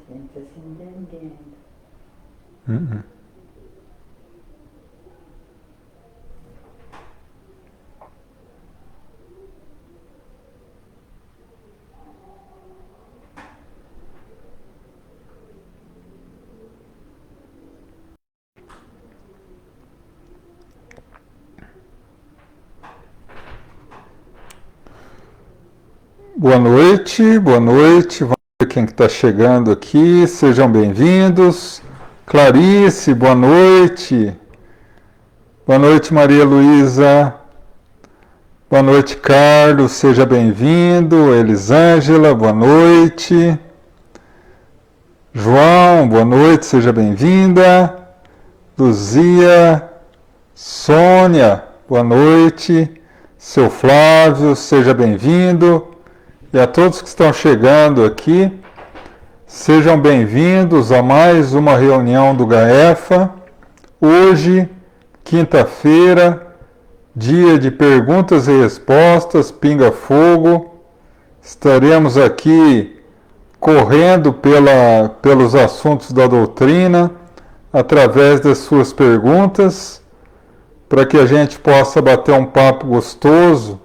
gente assim entendendo. Uhum. Boa noite, boa noite. Vamos ver quem está chegando aqui. Sejam bem-vindos. Clarice, boa noite. Boa noite, Maria Luísa. Boa noite, Carlos. Seja bem-vindo. Elisângela, boa noite. João, boa noite. Seja bem-vinda. Luzia, Sônia, boa noite. Seu Flávio, seja bem-vindo. E a todos que estão chegando aqui, sejam bem-vindos a mais uma reunião do GAEFA. Hoje, quinta-feira, dia de perguntas e respostas, Pinga Fogo. Estaremos aqui correndo pelos assuntos da doutrina, através das suas perguntas, para que a gente possa bater um papo gostoso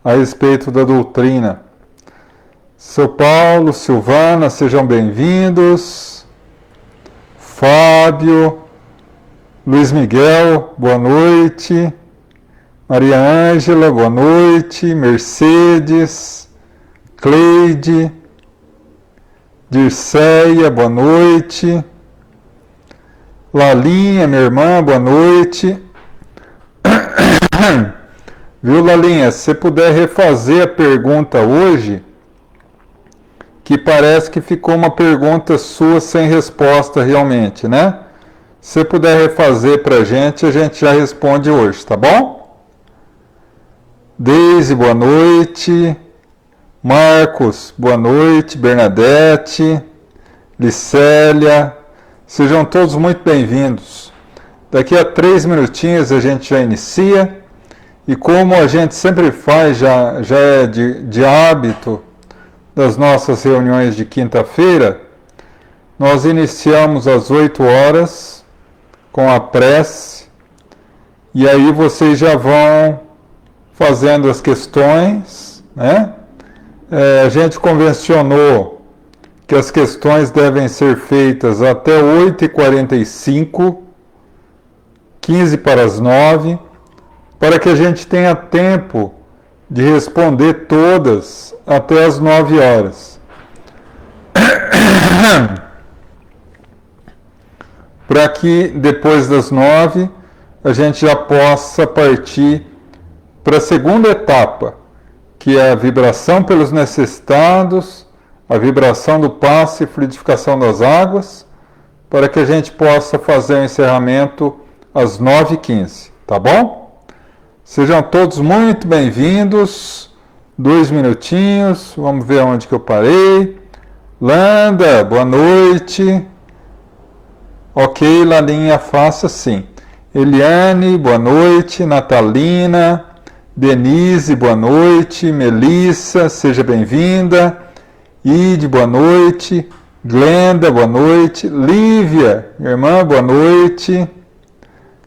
a respeito da doutrina. Seu Paulo, Silvana, sejam bem-vindos. Fábio, Luiz Miguel, boa noite. Maria Ângela, boa noite. Mercedes, Cleide, Dirceia, boa noite. Lalinha, minha irmã, boa noite. Viu, Lalinha? Se você puder refazer a pergunta hoje, que parece que ficou uma pergunta sua sem resposta realmente, né? Se você puder refazer para a gente já responde hoje, tá bom? Deise, boa noite. Marcos, boa noite. Bernadette, Licélia, sejam todos muito bem-vindos. Daqui a 3 minutinhos a gente já inicia, e como a gente sempre faz, já é de hábito, das nossas reuniões de quinta-feira, nós iniciamos às 8 horas com a prece, e aí vocês já vão fazendo as questões, né? A gente convencionou que as questões devem ser feitas até 8h45, 15 para as 9, para que a gente tenha tempo de responder todas até as 9 horas. Para que depois das 9 a gente já possa partir para a segunda etapa, que é a vibração pelos necessitados, a vibração do passe e fluidificação das águas, para que a gente possa fazer o encerramento às 9h15, tá bom? Sejam todos muito bem-vindos. 2 minutinhos, vamos ver onde que eu parei. Landa, boa noite. Ok, Lalinha, faça sim. Eliane, boa noite. Natalina, Denise, boa noite. Melissa, seja bem-vinda. Ide, boa noite. Glenda, boa noite. Lívia, minha irmã, boa noite.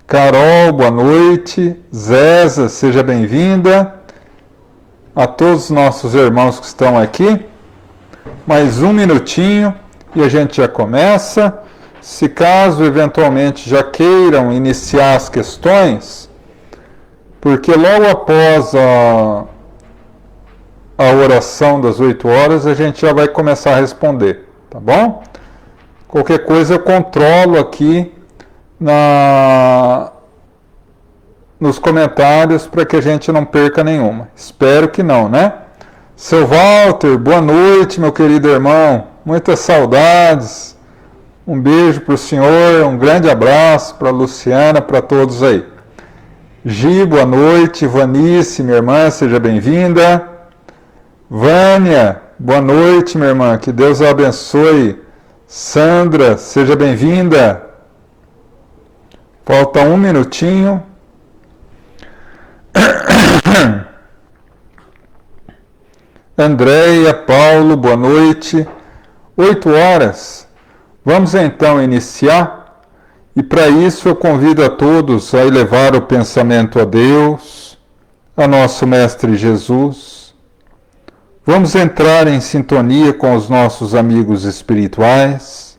Carol, boa noite. Zéza, seja bem-vinda. A todos os nossos irmãos que estão aqui, mais 1 minutinho e a gente já começa. Se caso eventualmente já queiram iniciar as questões, porque logo após a oração das 8 horas a gente já vai começar a responder, tá bom? Qualquer coisa eu controlo aqui nos comentários para que a gente não perca nenhuma. Espero que não, né? Seu Walter, boa noite, meu querido irmão. Muitas saudades. Um beijo para o senhor, um grande abraço para a Luciana, para todos aí. Gi, boa noite. Vanice, minha irmã, seja bem-vinda. Vânia, boa noite, minha irmã. Que Deus a abençoe. Sandra, seja bem-vinda. Falta 1 minutinho. Andréia, Paulo, boa noite. 8h. Vamos então iniciar, e para isso eu convido a todos a elevar o pensamento a Deus, a nosso Mestre Jesus. Vamos entrar em sintonia com os nossos amigos espirituais,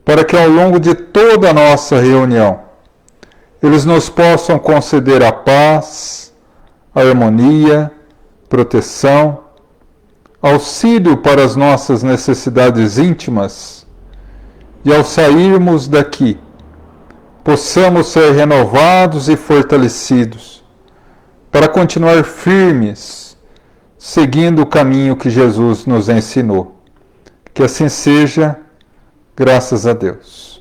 para que ao longo de toda a nossa reunião, eles nos possam conceder a paz, a harmonia, proteção, auxílio para as nossas necessidades íntimas, e ao sairmos daqui, possamos ser renovados e fortalecidos, para continuar firmes, seguindo o caminho que Jesus nos ensinou. Que assim seja, graças a Deus.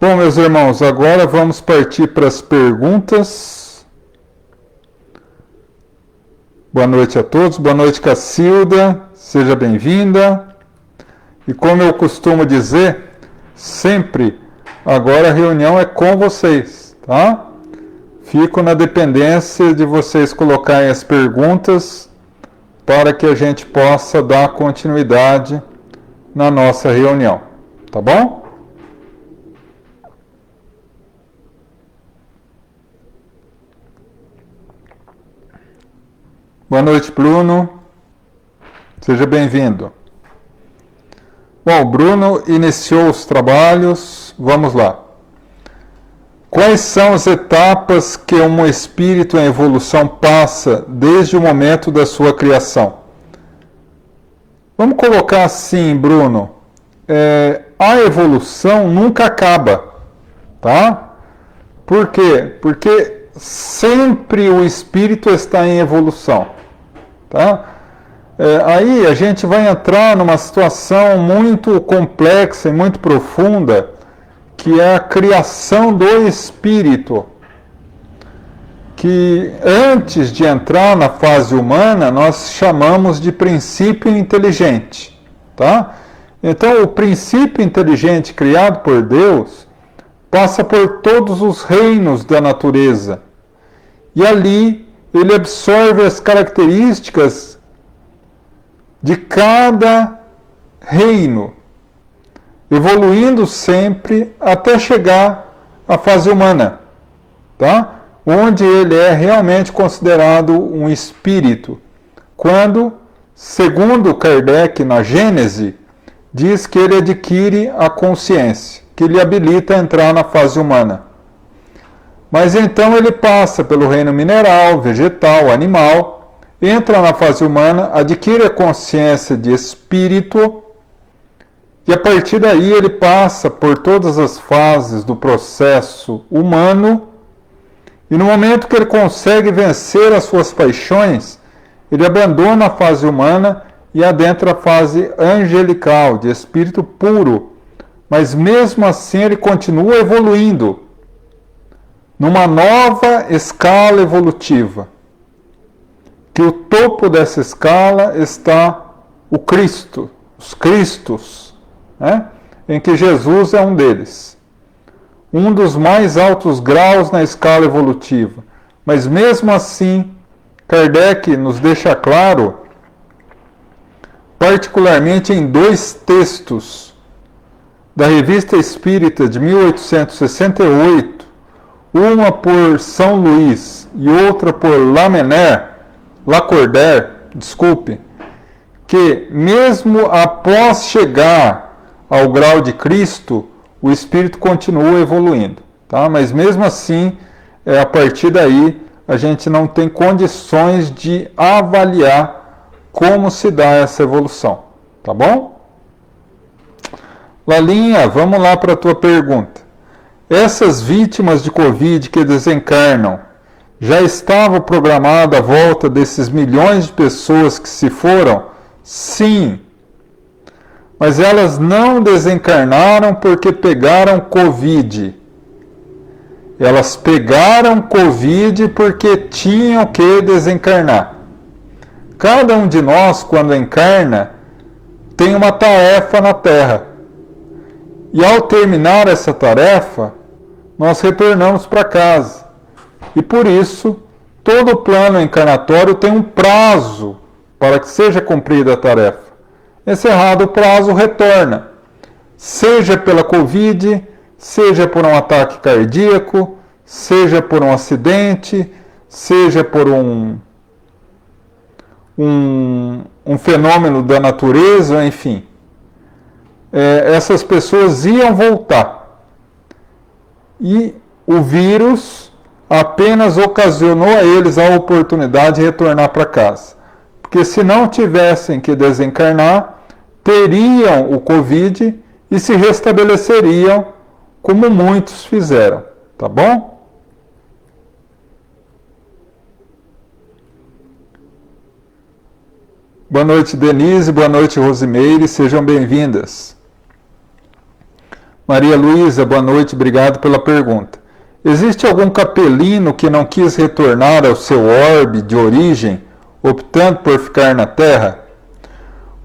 Bom, meus irmãos, agora vamos partir para as perguntas. Boa noite a todos, boa noite, Cacilda, seja bem-vinda. E como eu costumo dizer, sempre, agora a reunião é com vocês, tá? Fico na dependência de vocês colocarem as perguntas para que a gente possa dar continuidade na nossa reunião, tá bom? Boa noite, Bruno. Seja bem-vindo. Bom, o Bruno iniciou os trabalhos. Vamos lá. Quais são as etapas que um espírito em evolução passa desde o momento da sua criação? Vamos colocar assim, Bruno. A evolução nunca acaba, tá? Por quê? Porque sempre o espírito está em evolução, tá? Aí a gente vai entrar numa situação muito complexa e muito profunda, que é a criação do espírito, que antes de entrar na fase humana, nós chamamos de princípio inteligente, tá? Então, o princípio inteligente criado por Deus passa por todos os reinos da natureza, e ali ele absorve as características de cada reino, evoluindo sempre até chegar à fase humana, tá? Onde ele é realmente considerado um espírito, quando, segundo Kardec na Gênese, diz que ele adquire a consciência, que lhe habilita a entrar na fase humana. Mas então ele passa pelo reino mineral, vegetal, animal, entra na fase humana, adquire a consciência de espírito, e a partir daí ele passa por todas as fases do processo humano, e no momento que ele consegue vencer as suas paixões, ele abandona a fase humana e adentra a fase angelical, de espírito puro, mas mesmo assim ele continua evoluindo numa nova escala evolutiva, que o topo dessa escala está o Cristo, os Cristos, né? Em que Jesus é um deles. Um dos mais altos graus na escala evolutiva. Mas mesmo assim, Kardec nos deixa claro, particularmente em 2 textos da Revista Espírita de 1868, uma por São Luís e outra por Lacordaire, que mesmo após chegar ao grau de Cristo, o espírito continua evoluindo, tá? Mas mesmo assim, a partir daí, a gente não tem condições de avaliar como se dá essa evolução, tá bom? Lalinha, vamos lá para a tua pergunta. Essas vítimas de Covid que desencarnam, já estava programada a volta desses milhões de pessoas que se foram? Sim. Mas elas não desencarnaram porque pegaram Covid. Elas pegaram Covid porque tinham que desencarnar. Cada um de nós, quando encarna, tem uma tarefa na Terra. E ao terminar essa tarefa, nós retornamos para casa. E por isso, todo plano encarnatório tem um prazo para que seja cumprida a tarefa. encerrado o prazo, retorna. Seja pela Covid, seja por um ataque cardíaco, seja por um acidente, seja por um fenômeno da natureza, enfim. Essas pessoas iam voltar. E o vírus apenas ocasionou a eles a oportunidade de retornar para casa. Porque se não tivessem que desencarnar, teriam o Covid e se restabeleceriam como muitos fizeram. Tá bom? Boa noite, Denise. Boa noite, Rosimeire. Sejam bem-vindas. Maria Luísa, boa noite. Obrigado pela pergunta. Existe algum capelino que não quis retornar ao seu orbe de origem, optando por ficar na Terra?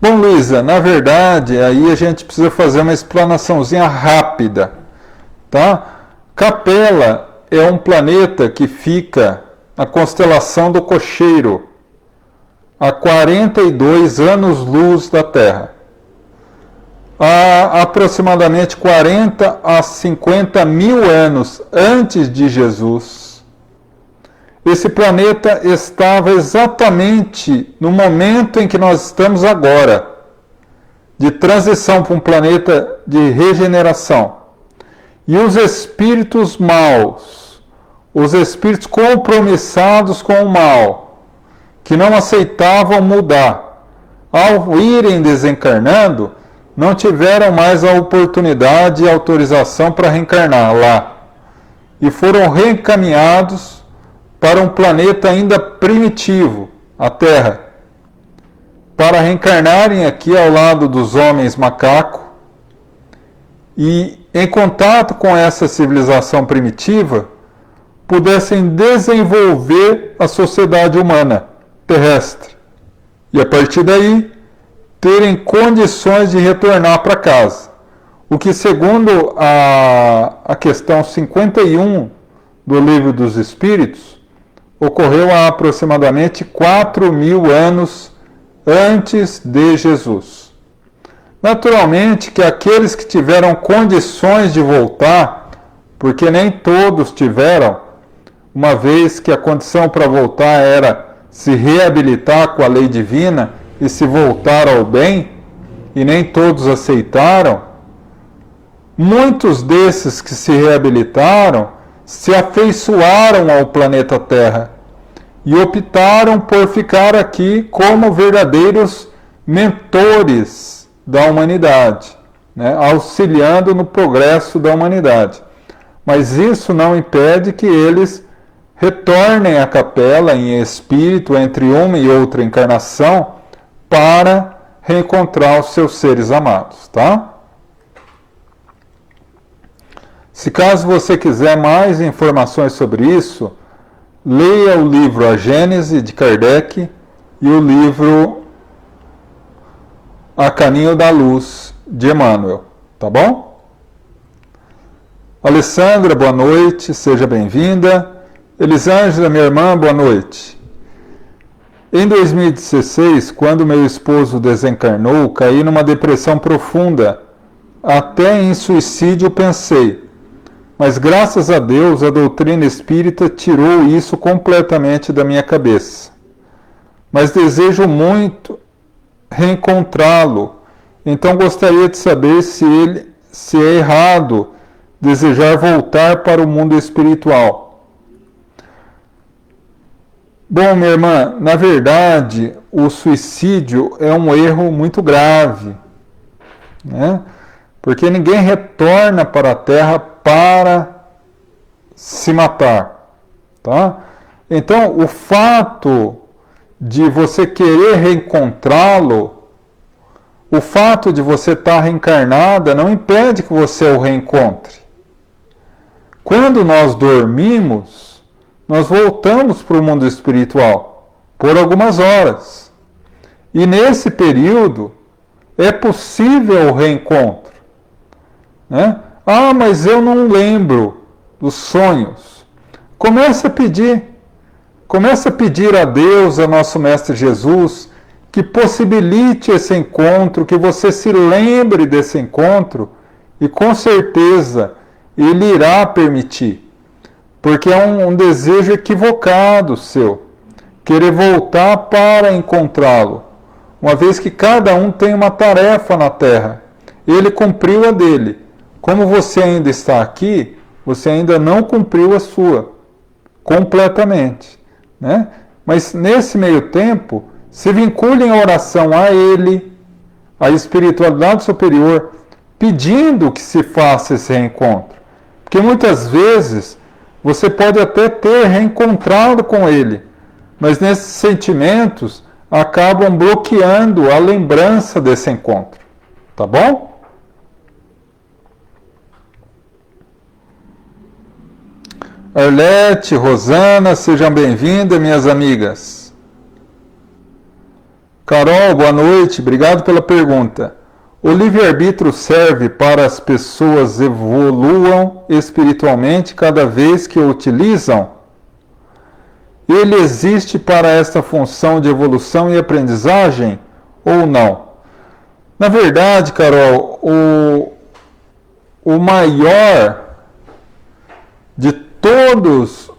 Bom, Luísa, na verdade, aí a gente precisa fazer uma explanaçãozinha rápida, tá? Capela é um planeta que fica na constelação do Cocheiro, a 42 anos-luz da Terra. Há aproximadamente 40 a 50 mil anos antes de Jesus, esse planeta estava exatamente no momento em que nós estamos agora, de transição para um planeta de regeneração. E os espíritos maus, os espíritos compromissados com o mal, que não aceitavam mudar, ao irem desencarnando, não tiveram mais a oportunidade e autorização para reencarnar lá. E foram reencaminhados para um planeta ainda primitivo, a Terra, para reencarnarem aqui ao lado dos homens macaco e, em contato com essa civilização primitiva, pudessem desenvolver a sociedade humana terrestre. E, a partir daí, terem condições de retornar para casa. O que, segundo a questão 51 do Livro dos Espíritos, ocorreu há aproximadamente 4.000 anos antes de Jesus. Naturalmente que aqueles que tiveram condições de voltar, porque nem todos tiveram, uma vez que a condição para voltar era se reabilitar com a lei divina e se voltar ao bem, e nem todos aceitaram, muitos desses que se reabilitaram se afeiçoaram ao planeta Terra e optaram por ficar aqui como verdadeiros mentores da humanidade, né, auxiliando no progresso da humanidade. Mas isso não impede que eles retornem à capela em espírito entre uma e outra encarnação para reencontrar os seus seres amados, tá? Se caso você quiser mais informações sobre isso, leia o livro A Gênese, de Kardec, e o livro A Caminho da Luz, de Emmanuel, tá bom? Alessandra, boa noite, seja bem-vinda. Elisângela, minha irmã, boa noite. Em 2016, quando meu esposo desencarnou, caí numa depressão profunda. Até em suicídio pensei. Mas graças a Deus, a doutrina espírita tirou isso completamente da minha cabeça. Mas desejo muito reencontrá-lo. Então gostaria de saber se é errado desejar voltar para o mundo espiritual. Bom, minha irmã, na verdade, o suicídio é um erro muito grave, né? Porque ninguém retorna para a Terra para se matar, tá? Então, o fato de você querer reencontrá-lo, o fato de você estar reencarnada, não impede que você o reencontre. Quando nós dormimos, nós voltamos para o mundo espiritual por algumas horas. E nesse período é possível o reencontro, né? Ah, mas eu não lembro dos sonhos. Comece a pedir a Deus, a nosso Mestre Jesus, que possibilite esse encontro, que você se lembre desse encontro, e com certeza ele irá permitir. Porque é um desejo equivocado seu, querer voltar para encontrá-lo, uma vez que cada um tem uma tarefa na Terra. Ele cumpriu a dele. Como você ainda está aqui, você ainda não cumpriu a sua completamente, né? Mas nesse meio tempo, se vincule em oração a ele, à espiritualidade superior, pedindo que se faça esse reencontro. Porque muitas vezes você pode até ter reencontrado com ele, mas nesses sentimentos acabam bloqueando a lembrança desse encontro. Tá bom? Arlete, Rosana, sejam bem-vindas, minhas amigas. Carol, boa noite, obrigado pela pergunta. O livre-arbítrio serve para as pessoas evoluam espiritualmente cada vez que o utilizam? Ele existe para esta função de evolução e aprendizagem ou não? Na verdade, Carol, o maior de todos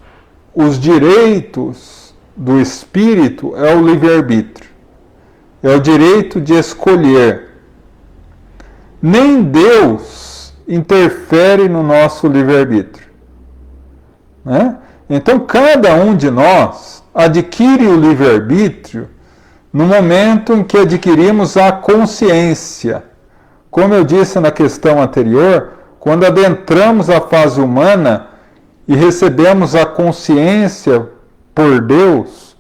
os direitos do espírito é o livre-arbítrio. É o direito de escolher. Nem Deus interfere no nosso livre-arbítrio, né? Então, cada um de nós adquire o livre-arbítrio no momento em que adquirimos a consciência. Como eu disse na questão anterior, quando adentramos a fase humana e recebemos a consciência por Deus,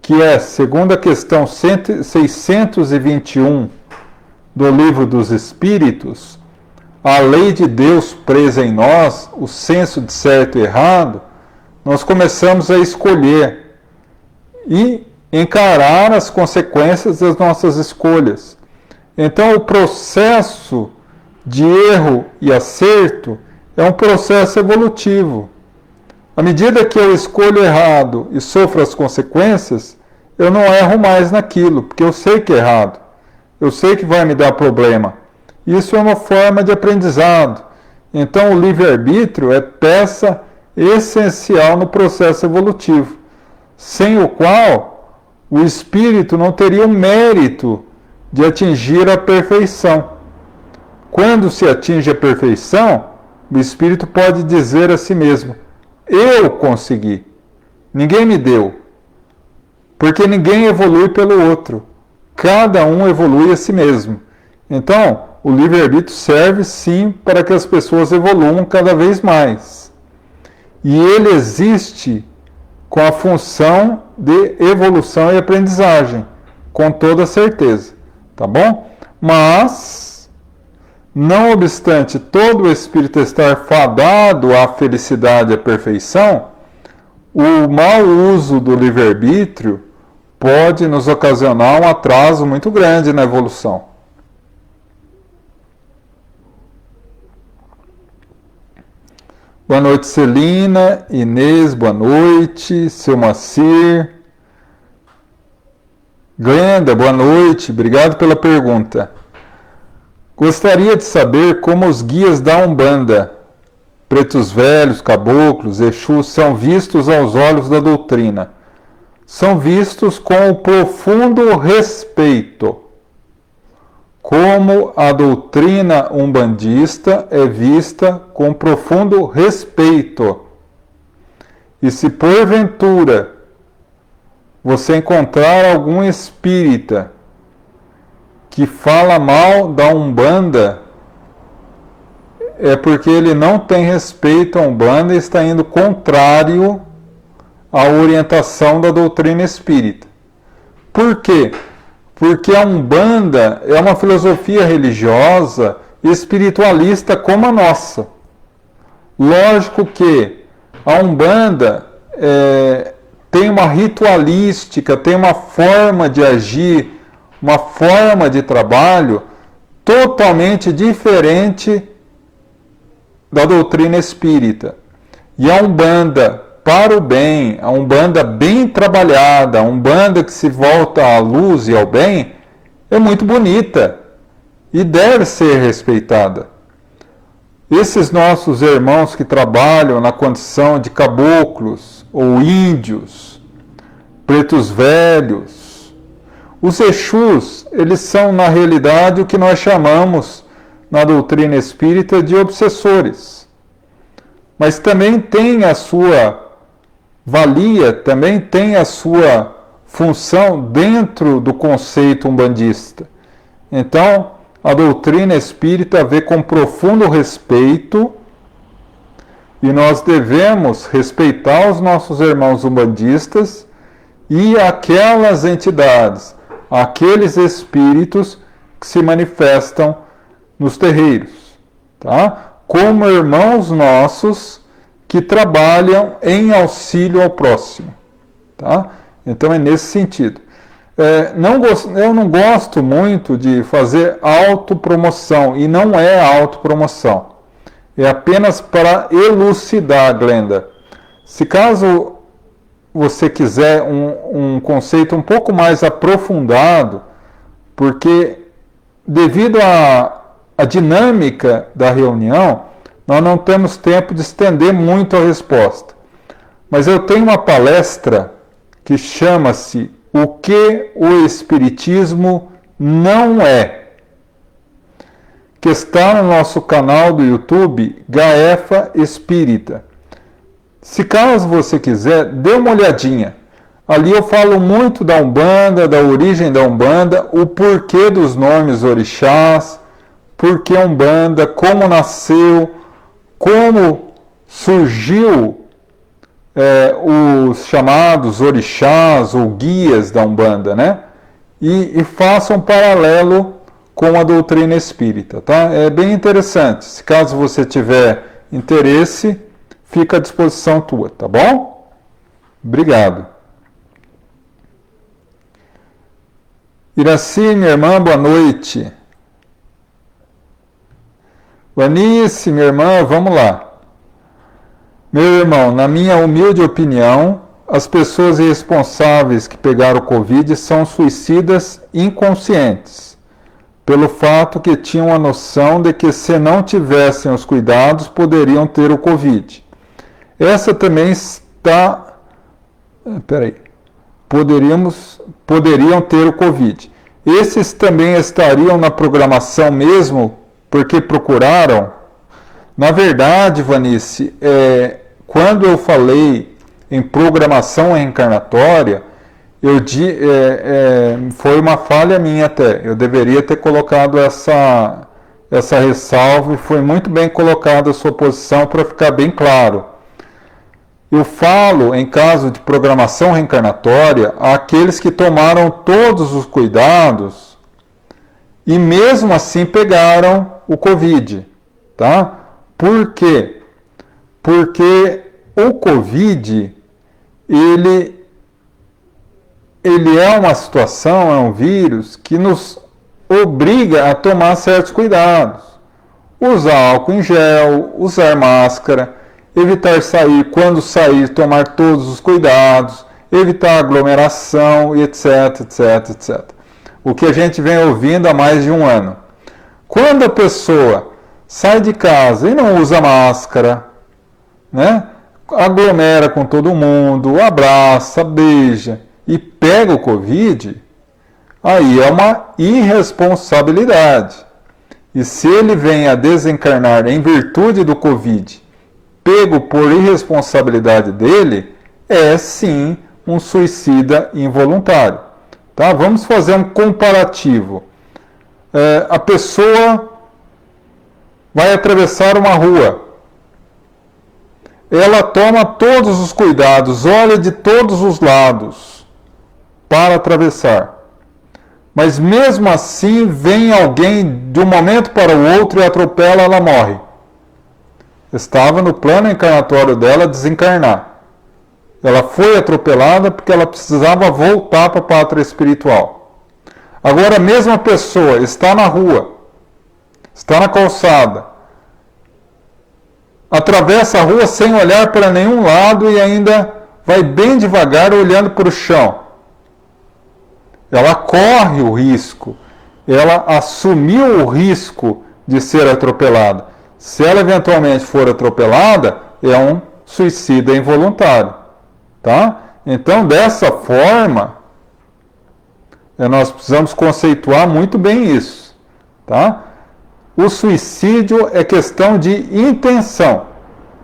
que é, segundo a questão 621 do Livro dos Espíritos, a lei de Deus presa em nós, o senso de certo e errado, nós começamos a escolher e encarar as consequências das nossas escolhas. Então, o processo de erro e acerto é um processo evolutivo. À medida que eu escolho errado e sofro as consequências, eu não erro mais naquilo, porque eu sei que é errado. Eu sei que vai me dar problema. Isso é uma forma de aprendizado. Então, o livre-arbítrio é peça essencial no processo evolutivo, sem o qual o espírito não teria o mérito de atingir a perfeição. Quando se atinge a perfeição, o espírito pode dizer a si mesmo: eu consegui, ninguém me deu, porque ninguém evolui pelo outro. Cada um evolui a si mesmo. Então, o livre-arbítrio serve sim para que as pessoas evoluam cada vez mais. E ele existe com a função de evolução e aprendizagem, com toda certeza. Tá bom? Mas, não obstante todo o espírito estar fadado à felicidade e à perfeição, o mau uso do livre-arbítrio pode nos ocasionar um atraso muito grande na evolução. Boa noite, Celina, Inês, boa noite, seu Macir. Glenda, boa noite, obrigado pela pergunta. Gostaria de saber como os guias da Umbanda, pretos velhos, caboclos, Exus, são vistos aos olhos da doutrina. São vistos com profundo respeito, como a doutrina umbandista é vista com profundo respeito. E se porventura você encontrar algum espírita que fala mal da Umbanda, é porque ele não tem respeito à Umbanda e está indo contrário à orientação da doutrina espírita. Por quê? Porque a Umbanda é uma filosofia religiosa espiritualista como a nossa. Lógico que a Umbanda tem uma ritualística, tem uma forma de agir, uma forma de trabalho totalmente diferente da doutrina espírita. E a Umbanda para o bem, a Umbanda bem trabalhada, a Umbanda que se volta à luz e ao bem, é muito bonita e deve ser respeitada. Esses nossos irmãos que trabalham na condição de caboclos ou índios, pretos velhos, os Exus, eles são na realidade o que nós chamamos na doutrina espírita de obsessores. Mas também tem a sua valia, também tem a sua função dentro do conceito umbandista. Então, a doutrina espírita vê com profundo respeito e nós devemos respeitar os nossos irmãos umbandistas e aquelas entidades, aqueles espíritos que se manifestam nos terreiros, tá? Como irmãos nossos que trabalham em auxílio ao próximo, tá? Então é nesse sentido. Eu não gosto muito de fazer autopromoção, e não é autopromoção. É apenas para elucidar, Glenda. Se caso você quiser um conceito um pouco mais aprofundado, porque devido à dinâmica da reunião, nós não temos tempo de estender muito a resposta. Mas eu tenho uma palestra que chama-se O que o Espiritismo não é, que está no nosso canal do YouTube, Gaefa Espírita. Se caso você quiser, dê uma olhadinha. Ali eu falo muito da Umbanda, da origem da Umbanda, o porquê dos nomes orixás, porquê Umbanda, como nasceu, como surgiu os chamados orixás ou guias da Umbanda, né? E faça um paralelo com a doutrina espírita, tá? É bem interessante. Se caso você tiver interesse, fica à disposição tua, tá bom? Obrigado. Iraci, minha irmã, boa noite. Vanice, minha irmã, vamos lá. Meu irmão, na minha humilde opinião, as pessoas irresponsáveis que pegaram o Covid são suicidas inconscientes, pelo fato que tinham a noção de que se não tivessem os cuidados, poderiam ter o Covid. Essa também está... Poderiam ter o Covid. Esses também estariam na programação mesmo, porque procuraram? Na verdade, Vanice, quando eu falei em programação reencarnatória, foi uma falha minha até. Eu deveria ter colocado essa ressalva, e foi muito bem colocada a sua posição para ficar bem claro. Eu falo, em caso de programação reencarnatória, aqueles que tomaram todos os cuidados e mesmo assim pegaram o Covid, tá? Por quê? Porque o Covid, ele é uma situação, é um vírus que nos obriga a tomar certos cuidados. Usar álcool em gel, usar máscara, evitar sair, quando sair, tomar todos os cuidados, evitar aglomeração, etc, etc, etc. O que a gente vem ouvindo há mais de um ano. Quando a pessoa sai de casa e não usa máscara, né? Aglomera com todo mundo, abraça, beija e pega o Covid, aí é uma irresponsabilidade. E se ele vem a desencarnar em virtude do Covid, pego por irresponsabilidade dele, é sim um suicida involuntário. Tá? Vamos fazer um comparativo. A pessoa vai atravessar uma rua. Ela toma todos os cuidados, olha de todos os lados para atravessar. Mas mesmo assim, vem alguém de um momento para o outro e atropela, ela morre. Estava no plano encarnatório dela desencarnar. Ela foi atropelada porque ela precisava voltar para a pátria espiritual. Agora a mesma pessoa está na rua, está na calçada, atravessa a rua sem olhar para nenhum lado e ainda vai bem devagar olhando para o chão. Ela corre o risco, ela assumiu o risco de ser atropelada. Se ela eventualmente for atropelada, é um suicida involuntário, tá? Então, dessa forma, nós precisamos conceituar muito bem isso, tá? O suicídio é questão de intenção.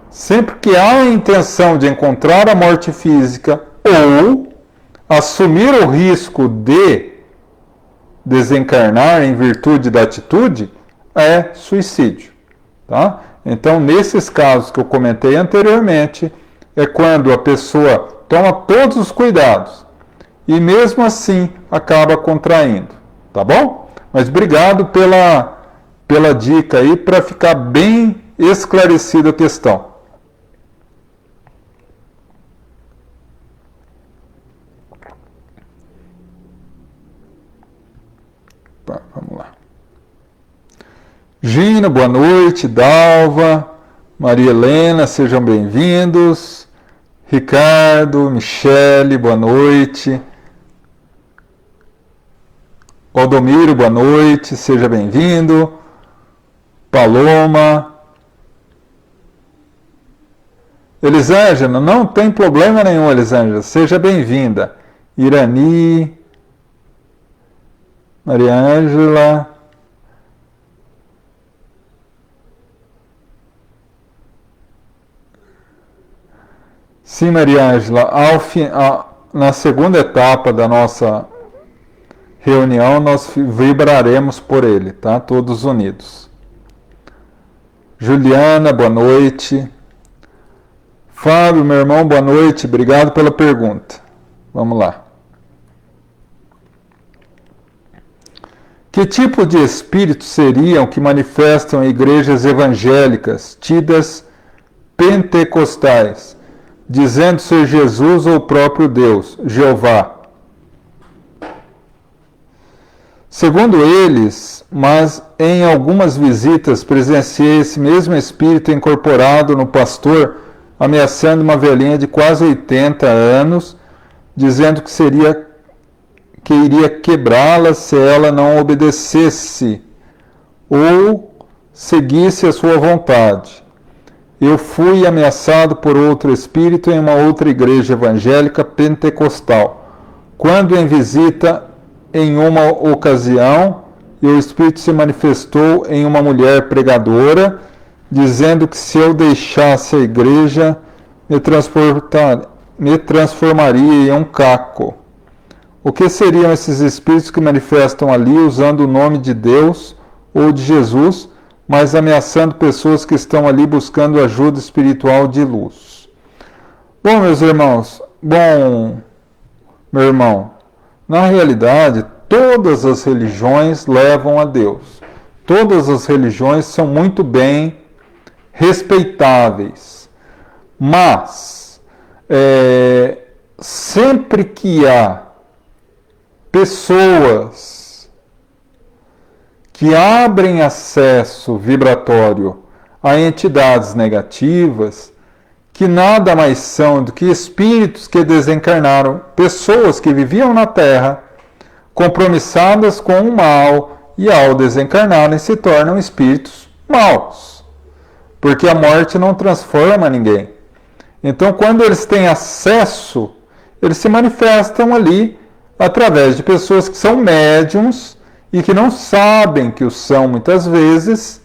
Sempre que há a intenção de encontrar a morte física ou assumir o risco de desencarnar em virtude da atitude, é suicídio, tá? Então, nesses casos que eu comentei anteriormente, é quando a pessoa toma todos os cuidados e mesmo assim acaba contraindo, tá bom? Mas obrigado pela dica aí, para ficar bem esclarecida a questão. Vamos lá. Gina, boa noite. Dalva, Maria Helena, sejam bem-vindos. Ricardo, Michele, boa noite. Valdomiro, boa noite, seja bem-vindo. Paloma. Elisângela, não tem problema nenhum, Elisângela, seja bem-vinda. Irani, Maria Ângela. Sim, Maria Ângela, na segunda etapa da nossa reunião, nós vibraremos por ele, tá? Todos unidos. Juliana, boa noite. Fábio, meu irmão, boa noite. Obrigado pela pergunta. Vamos lá. Que tipo de espíritos seriam que manifestam em igrejas evangélicas, tidas pentecostais, dizendo ser Jesus ou o próprio Deus, Jeová? Segundo eles, mas em algumas visitas presenciei esse mesmo espírito incorporado no pastor, ameaçando uma velhinha de quase 80 anos, dizendo que iria quebrá-la se ela não obedecesse ou seguisse a sua vontade. Eu fui ameaçado por outro espírito em uma outra igreja evangélica pentecostal. Quando em visita, em uma ocasião, o espírito se manifestou em uma mulher pregadora, dizendo que se eu deixasse a igreja, me transformaria em um caco. O que seriam esses espíritos que manifestam ali usando o nome de Deus ou de Jesus, mas ameaçando pessoas que estão ali buscando ajuda espiritual de luz? Bom, meus irmãos, meu irmão, na realidade, todas as religiões levam a Deus. Todas as religiões são muito bem respeitáveis. Mas, sempre que há pessoas que abrem acesso vibratório a entidades negativas, que nada mais são do que espíritos que desencarnaram, pessoas que viviam na Terra, compromissadas com o mal, e ao desencarnarem se tornam espíritos maus, porque a morte não transforma ninguém. Então, quando eles têm acesso, eles se manifestam ali através de pessoas que são médiums e que não sabem que o são muitas vezes,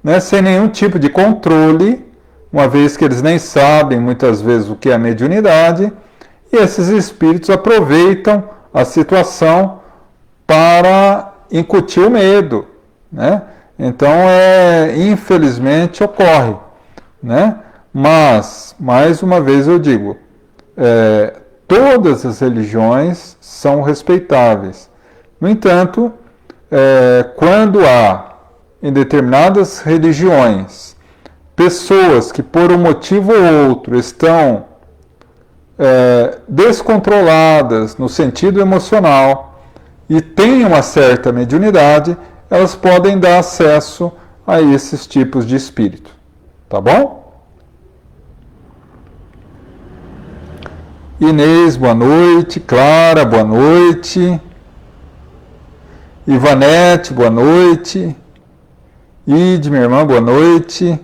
né, sem nenhum tipo de controle, uma vez que eles nem sabem muitas vezes o que é a mediunidade, e esses espíritos aproveitam a situação para incutir o medo, né? Então, infelizmente ocorre, né? Mas, mais uma vez eu digo, todas as religiões são respeitáveis. No entanto, quando há em determinadas religiões pessoas que por um motivo ou outro estão descontroladas no sentido emocional e têm uma certa mediunidade, elas podem dar acesso a esses tipos de espírito. Tá bom? Inês, boa noite. Clara, boa noite. Ivanete, boa noite. Ide, minha irmã, boa noite.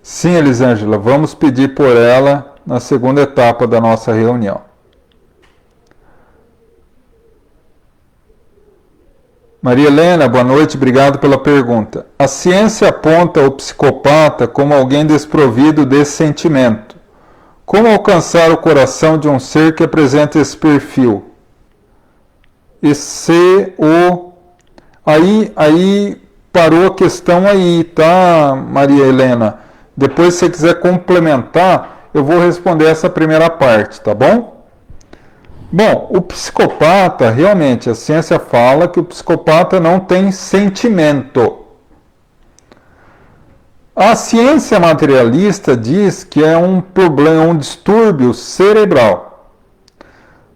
Sim, Elisângela, vamos pedir por ela na segunda etapa da nossa reunião. Maria Helena, boa noite, obrigado pela pergunta. A ciência aponta o psicopata como alguém desprovido desse sentimento. Como alcançar o coração de um ser que apresenta esse perfil? Aí parou a questão aí, tá, Maria Helena? Depois, se você quiser complementar, eu vou responder essa primeira parte, tá bom? Bom, o psicopata, realmente, a ciência fala que o psicopata não tem sentimento. A ciência materialista diz que é um problema, um distúrbio cerebral.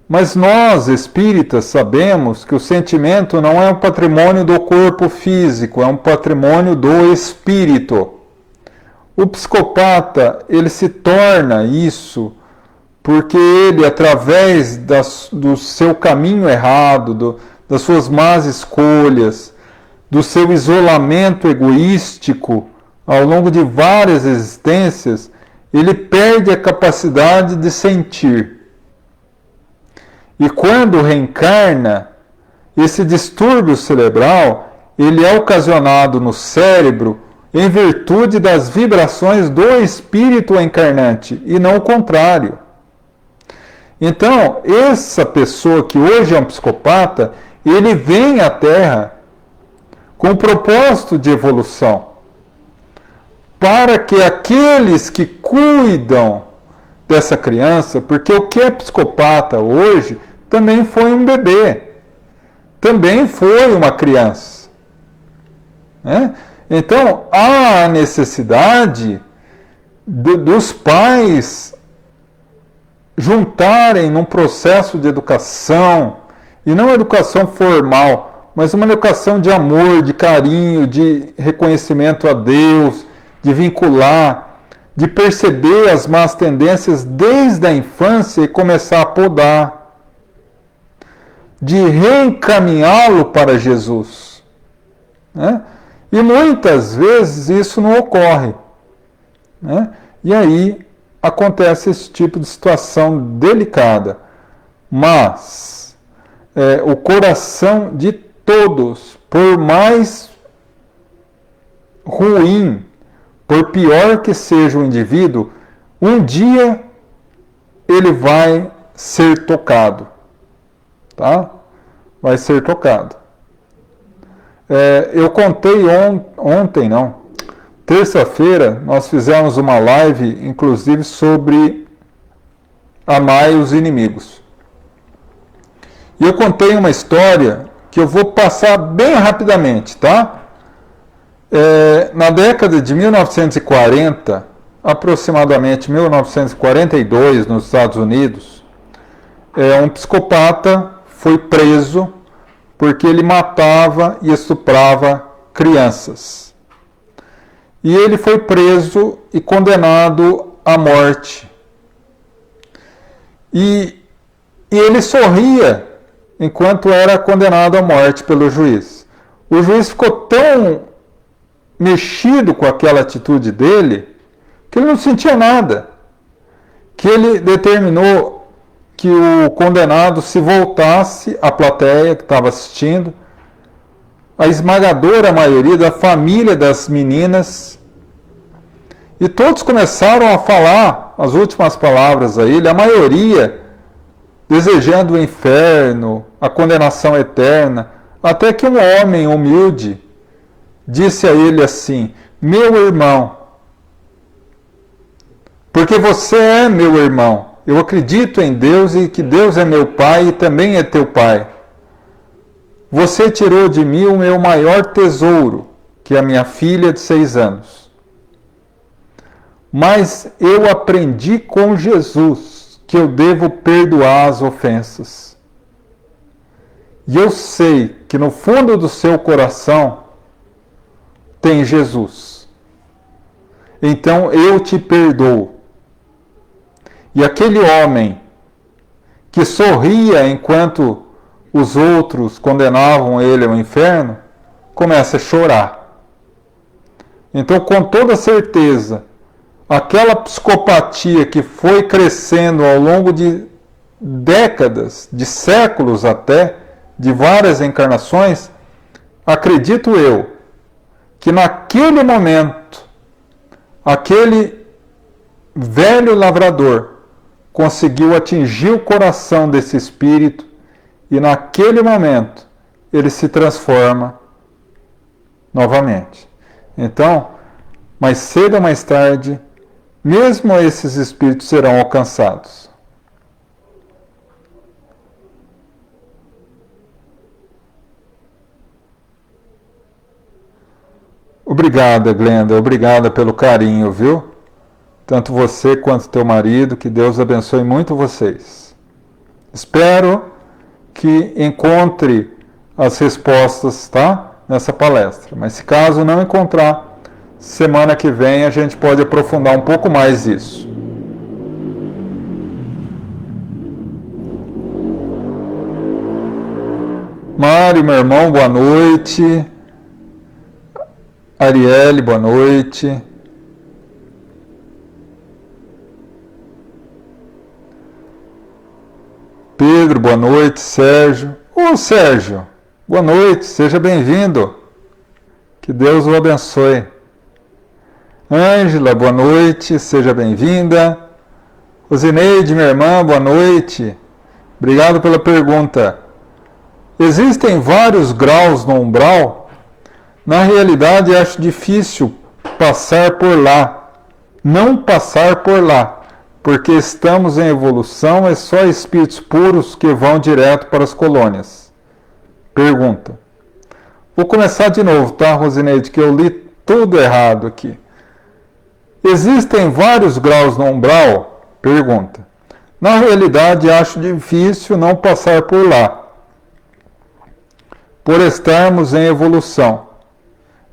Mas nós, espíritas, sabemos que o sentimento não é um patrimônio do corpo físico, é um patrimônio do espírito. O psicopata, ele se torna isso porque ele, através do seu caminho errado, das suas más escolhas, do seu isolamento egoístico, ao longo de várias existências, ele perde a capacidade de sentir. E quando reencarna, esse distúrbio cerebral, ele é ocasionado no cérebro em virtude das vibrações do espírito encarnante, e não o contrário. Então, essa pessoa que hoje é um psicopata, ele vem à Terra com o propósito de evolução, para que aqueles que cuidam dessa criança, porque o que é psicopata hoje também foi um bebê, também foi uma criança, né? Então, há a necessidade dos pais juntarem num processo de educação, e não educação formal, mas uma educação de amor, de carinho, de reconhecimento a Deus, de vincular, de perceber as más tendências desde a infância e começar a podar, de reencaminhá-lo para Jesus, né? E muitas vezes isso não ocorre, né? E aí acontece esse tipo de situação delicada. Mas o coração de todos, por mais ruim, por pior que seja o indivíduo, um dia ele vai ser tocado, tá? Vai ser tocado. Eu contei ontem, terça-feira, nós fizemos uma live, inclusive, sobre amar os inimigos. E eu contei uma história que eu vou passar bem rapidamente, tá? Na década de 1940, aproximadamente 1942, nos Estados Unidos, um psicopata foi preso porque ele matava e estuprava crianças. E ele foi preso e condenado à morte. E ele sorria enquanto era condenado à morte pelo juiz. O juiz ficou tão mexido com aquela atitude dele que ele não sentia nada. Que ele determinou que o condenado se voltasse à plateia que estava assistindo. A esmagadora maioria da família das meninas, e todos começaram a falar as últimas palavras a ele, a maioria desejando o inferno, a condenação eterna, até que um homem humilde disse a ele assim: meu irmão, porque você é meu irmão, eu acredito em Deus e que Deus é meu pai e também é teu pai. Você tirou de mim o meu maior tesouro, que é a minha filha de 6 anos. Mas eu aprendi com Jesus que eu devo perdoar as ofensas. E eu sei que no fundo do seu coração, tem Jesus. Então eu te perdoo. E aquele homem que sorria enquanto os outros condenavam ele ao inferno, começa a chorar. Então, com toda certeza, aquela psicopatia que foi crescendo ao longo de décadas, de séculos até, de várias encarnações, acredito eu, que naquele momento, aquele velho lavrador conseguiu atingir o coração desse espírito e naquele momento ele se transforma novamente. Então, mais cedo ou mais tarde, mesmo esses espíritos serão alcançados. Obrigada, Glenda. Obrigada pelo carinho, viu? Tanto você quanto teu marido. Que Deus abençoe muito vocês. Espero que encontre as respostas, tá? Nessa palestra. Mas se caso não encontrar, semana que vem a gente pode aprofundar um pouco mais isso. Mário, meu irmão, boa noite. Arielle, boa noite. Pedro, boa noite. Sérgio. Ô, Sérgio, boa noite, seja bem-vindo. Que Deus o abençoe. Ângela, boa noite, seja bem-vinda. Rosineide, minha irmã, boa noite. Obrigado pela pergunta. Existem vários graus no umbral? Na realidade, acho difícil passar por lá. Não passar por lá, porque estamos em evolução, é só espíritos puros que vão direto para as colônias. Pergunta. Vou começar de novo, tá, Rosineide, que eu li tudo errado aqui. Existem vários graus no umbral? Pergunta. Na realidade, acho difícil não passar por lá, por estarmos em evolução.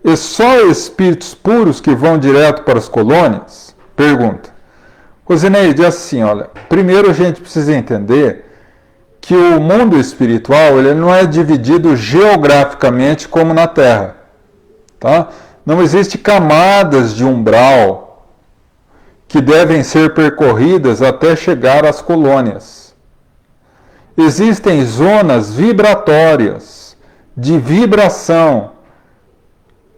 E só espíritos puros que vão direto para as colônias? Pergunta. Rosineide, assim, olha, primeiro a gente precisa entender que o mundo espiritual ele não é dividido geograficamente como na Terra. Tá? Não existe camadas de umbral que devem ser percorridas até chegar às colônias. Existem zonas vibratórias, de vibração.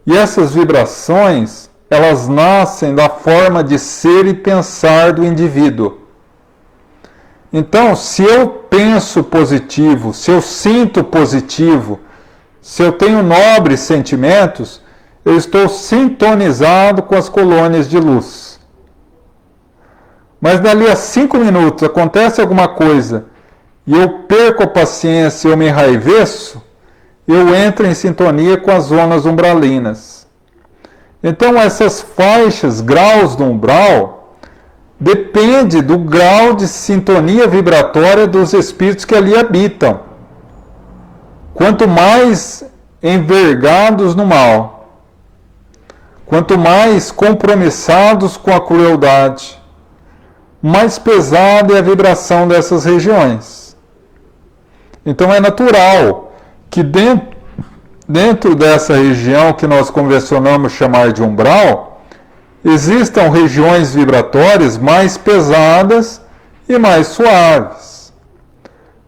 E essas vibrações, elas nascem da forma de ser e pensar do indivíduo. Então, se eu penso positivo, se eu sinto positivo, se eu tenho nobres sentimentos, eu estou sintonizado com as colônias de luz. Mas dali a 5 minutos acontece alguma coisa e eu perco a paciência, eu me enraiveço, eu entro em sintonia com as zonas umbralinas. Então, essas faixas, graus do umbral, depende do grau de sintonia vibratória dos espíritos que ali habitam. Quanto mais envergados no mal, quanto mais compromissados com a crueldade, mais pesada é a vibração dessas regiões. Então, é natural que dentro dessa região que nós convencionamos chamar de umbral, existam regiões vibratórias mais pesadas e mais suaves.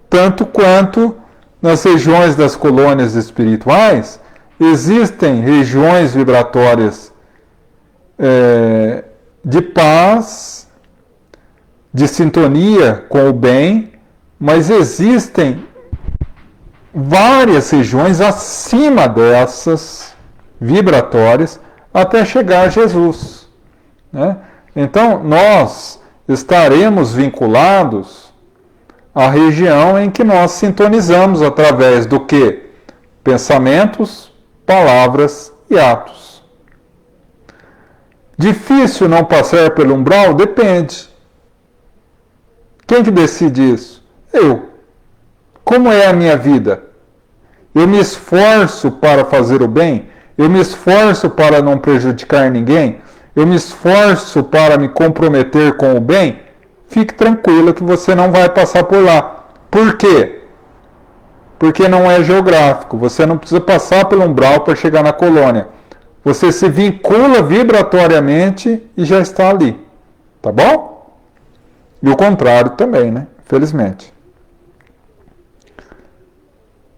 Tanto quanto nas regiões das colônias espirituais, existem regiões vibratórias de paz, de sintonia com o bem, mas existem várias regiões acima dessas vibratórias até chegar a Jesus, né? Então, nós estaremos vinculados à região em que nós sintonizamos através do quê? Pensamentos, palavras e atos. Difícil não passar pelo umbral? Depende. Quem que decide isso? Eu. Como é a minha vida? Eu me esforço para fazer o bem? Eu me esforço para não prejudicar ninguém? Eu me esforço para me comprometer com o bem? Fique tranquilo que você não vai passar por lá. Por quê? Porque não é geográfico. Você não precisa passar pelo umbral para chegar na colônia. Você se vincula vibratoriamente e já está ali. Tá bom? E o contrário também, né? Felizmente.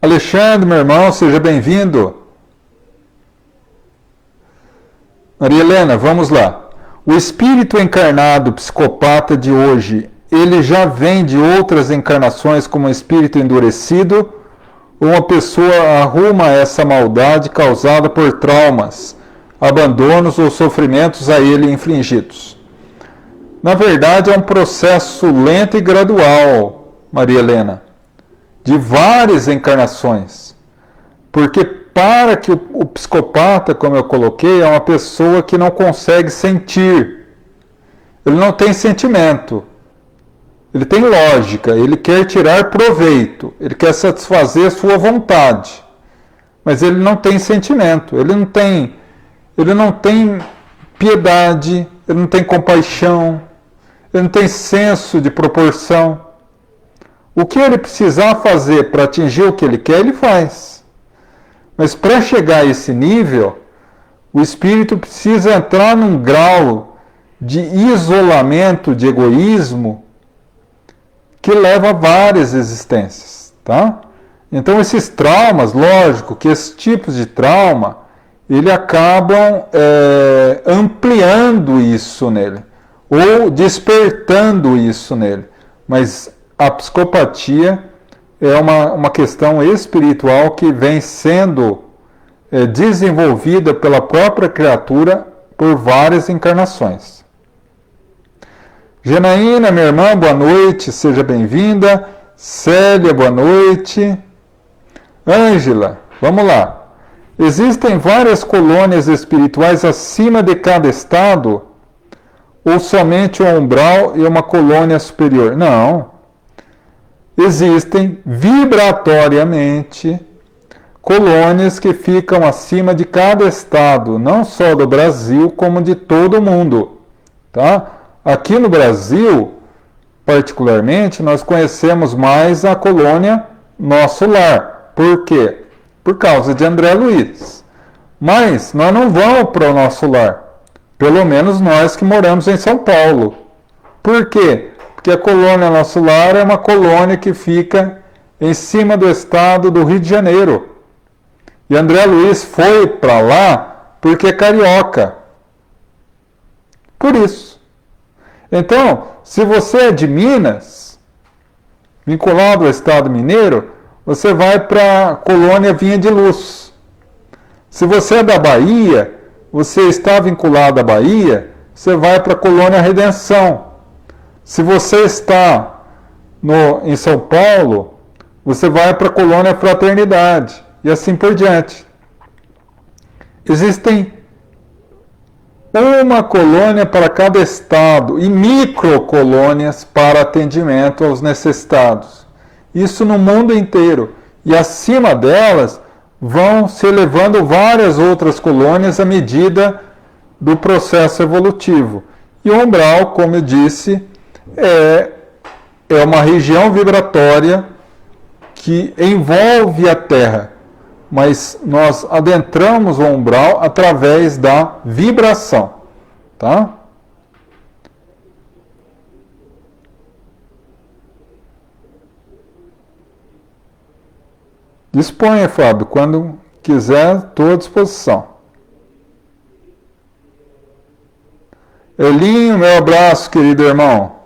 Alexandre, meu irmão, seja bem-vindo. Maria Helena, vamos lá. O espírito encarnado psicopata de hoje, ele já vem de outras encarnações como espírito endurecido? Ou uma pessoa arruma essa maldade causada por traumas, abandonos ou sofrimentos a ele infligidos? Na verdade, é um processo lento e gradual, Maria Helena, de várias encarnações. Porque para que o psicopata, como eu coloquei, é uma pessoa que não consegue sentir. Ele não tem sentimento. Ele tem lógica, ele quer tirar proveito, ele quer satisfazer a sua vontade. Mas ele não tem sentimento, ele não tem piedade, ele não tem compaixão, ele não tem senso de proporção. O que ele precisar fazer para atingir o que ele quer, ele faz. Mas para chegar a esse nível, o espírito precisa entrar num grau de isolamento, de egoísmo, que leva a várias existências, tá? Então esses traumas, lógico que esses tipos de trauma, ele acabam ampliando isso nele, ou despertando isso nele. Mas a psicopatia é uma questão espiritual que vem sendo desenvolvida pela própria criatura por várias encarnações. Janaína, minha irmã, boa noite, seja bem-vinda. Célia, boa noite. Ângela, vamos lá. Existem várias colônias espirituais acima de cada estado? Ou somente um umbral e uma colônia superior? Não. Existem vibratoriamente colônias que ficam acima de cada estado, não só do Brasil, como de todo o mundo. Tá? Aqui no Brasil, particularmente, nós conhecemos mais a colônia Nosso Lar. Por quê? Por causa de André Luiz. Mas nós não vamos para o Nosso Lar. Pelo menos nós que moramos em São Paulo. Por quê? Porque a colônia Nosso Lar é uma colônia que fica em cima do estado do Rio de Janeiro. E André Luiz foi para lá porque é carioca. Por isso. Então, se você é de Minas, vinculado ao estado mineiro, você vai para a colônia Vinha de Luz. Se você é da Bahia, você está vinculado à Bahia, você vai para a colônia Redenção. Se você está em São Paulo, você vai para a colônia Fraternidade, e assim por diante. Existem uma colônia para cada estado e microcolônias para atendimento aos necessitados. Isso no mundo inteiro. E acima delas vão se elevando várias outras colônias à medida do processo evolutivo. E o umbral, como eu disse, é uma região vibratória que envolve a Terra. Mas nós adentramos o umbral através da vibração, tá? Disponha, Fábio, quando quiser, estou à disposição. Elinho, meu abraço, querido irmão.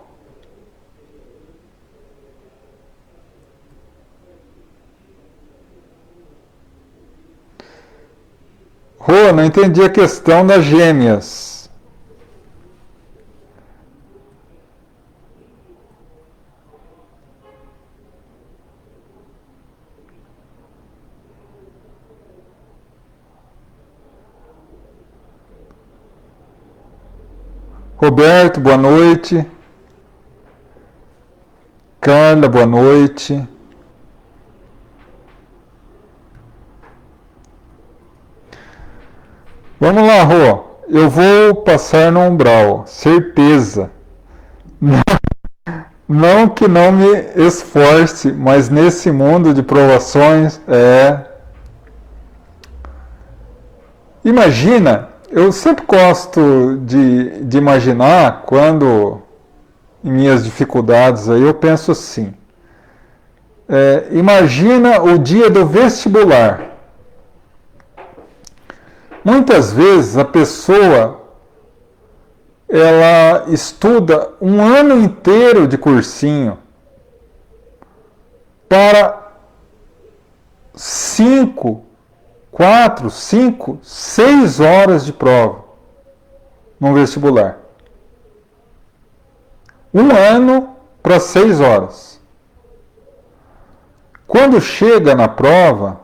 Rô, não entendi a questão das gêmeas. Roberto, boa noite. Carla, boa noite. Vamos lá, Rô. Eu vou passar no umbral, certeza. Não que não me esforce, mas nesse mundo de provações, Imagina, eu sempre gosto de imaginar quando, em minhas dificuldades, aí eu penso assim. Imagina o dia do vestibular. Muitas vezes a pessoa ela estuda um ano inteiro de cursinho para 4, 5, 6 horas de prova no vestibular. Um ano para 6 horas. Quando chega na prova,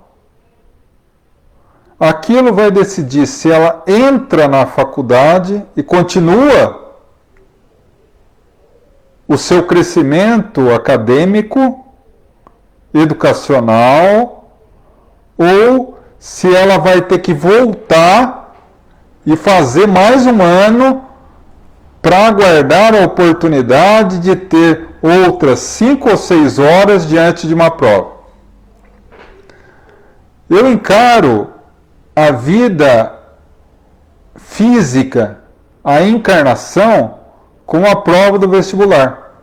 aquilo vai decidir se ela entra na faculdade e continua o seu crescimento acadêmico, educacional, ou se ela vai ter que voltar e fazer mais um ano para aguardar a oportunidade de ter outras 5 ou 6 horas diante de uma prova. Eu encaro a vida física, a encarnação, como a prova do vestibular.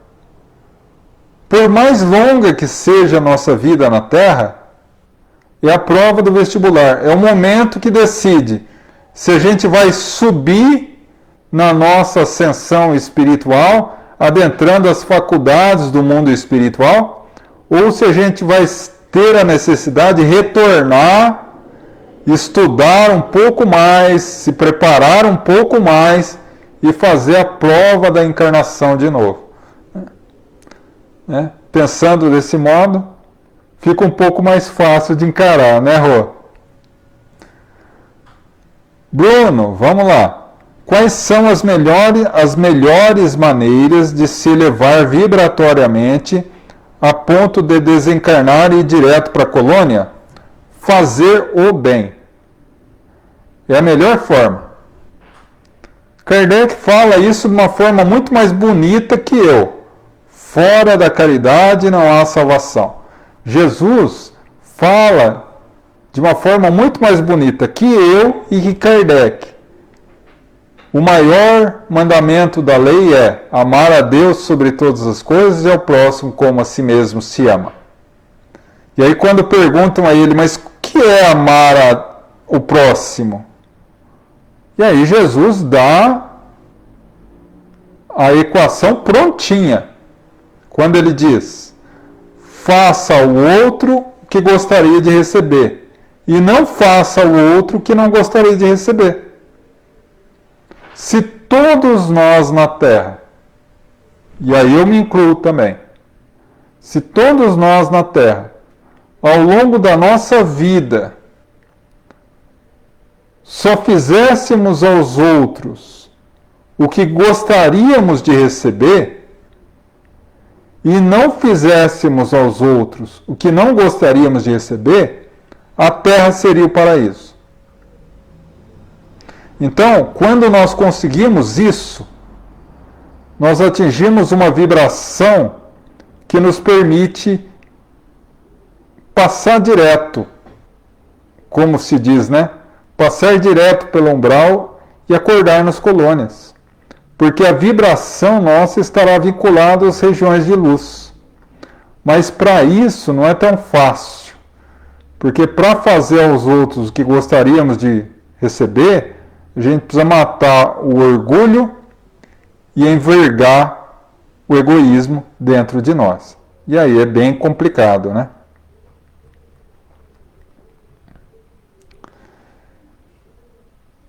Por mais longa que seja a nossa vida na Terra, é a prova do vestibular. É o momento que decide se a gente vai subir na nossa ascensão espiritual, adentrando as faculdades do mundo espiritual, ou se a gente vai ter a necessidade de retornar, estudar um pouco mais, se preparar um pouco mais e fazer a prova da encarnação de novo. Pensando desse modo, fica um pouco mais fácil de encarar, né, Rô? Bruno, vamos lá. Quais são as melhores maneiras de se elevar vibratoriamente a ponto de desencarnar e ir direto para a colônia? Fazer o bem. É a melhor forma. Kardec fala isso de uma forma muito mais bonita que eu. Fora da caridade não há salvação. Jesus fala de uma forma muito mais bonita que eu e que Kardec. O maior mandamento da lei é amar a Deus sobre todas as coisas e ao próximo como a si mesmo se ama. E aí quando perguntam a ele, mas o que é amar o próximo? E aí Jesus dá a equação prontinha. Quando ele diz, faça ao outro o que gostaria de receber, e não faça ao outro o que não gostaria de receber. Se todos nós na Terra, e aí eu me incluo também, se todos nós na Terra, ao longo da nossa vida, só fizéssemos aos outros o que gostaríamos de receber, e não fizéssemos aos outros o que não gostaríamos de receber, a Terra seria o paraíso. Então, quando nós conseguimos isso, nós atingimos uma vibração que nos permite passar direto, como se diz, né? Passar direto pelo umbral e acordar nas colônias. Porque a vibração nossa estará vinculada às regiões de luz. Mas para isso não é tão fácil. Porque para fazer aos outros o que gostaríamos de receber, a gente precisa matar o orgulho e envergar o egoísmo dentro de nós. E aí é bem complicado, né?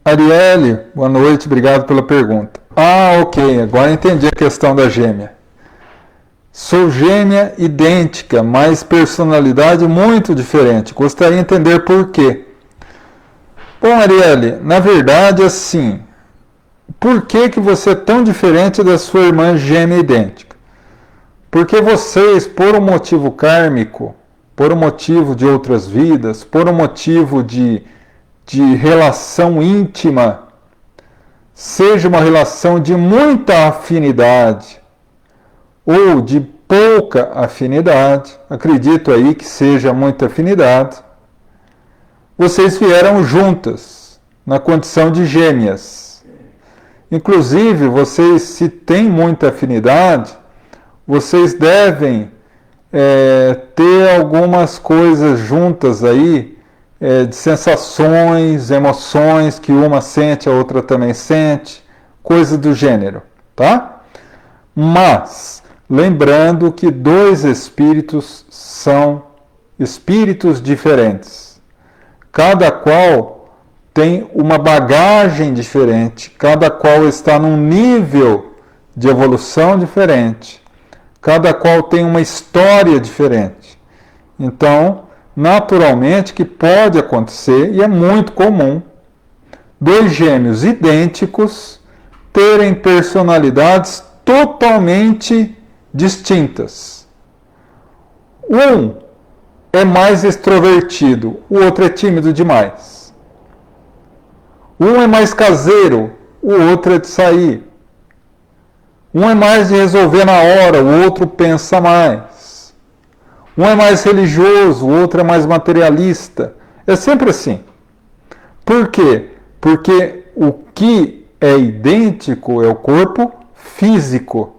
Arielle, boa noite, obrigado pela pergunta. Ok, agora entendi a questão da gêmea. Sou gêmea idêntica, mas personalidade muito diferente. Gostaria de entender por quê. Bom, Arielle, na verdade, assim, por que você é tão diferente da sua irmã gêmea idêntica? Porque vocês, por um motivo kármico, por um motivo de outras vidas, por um motivo de de relação íntima, seja uma relação de muita afinidade ou de pouca afinidade, acredito aí que seja muita afinidade, vocês vieram juntas, na condição de gêmeas. Inclusive, vocês, se têm muita afinidade, vocês devem ter algumas coisas juntas aí, de sensações, emoções, que uma sente, a outra também sente, coisa do gênero, tá? Mas, lembrando que dois espíritos são espíritos diferentes. Cada qual tem uma bagagem diferente, cada qual está num nível de evolução diferente, cada qual tem uma história diferente. Então, naturalmente que pode acontecer, e é muito comum, dois gêmeos idênticos terem personalidades totalmente distintas. Um é mais extrovertido, o outro é tímido demais. Um é mais caseiro, o outro é de sair. Um é mais de resolver na hora, o outro pensa mais. Um é mais religioso, o outro é mais materialista. É sempre assim. Por quê? Porque o que é idêntico é o corpo físico,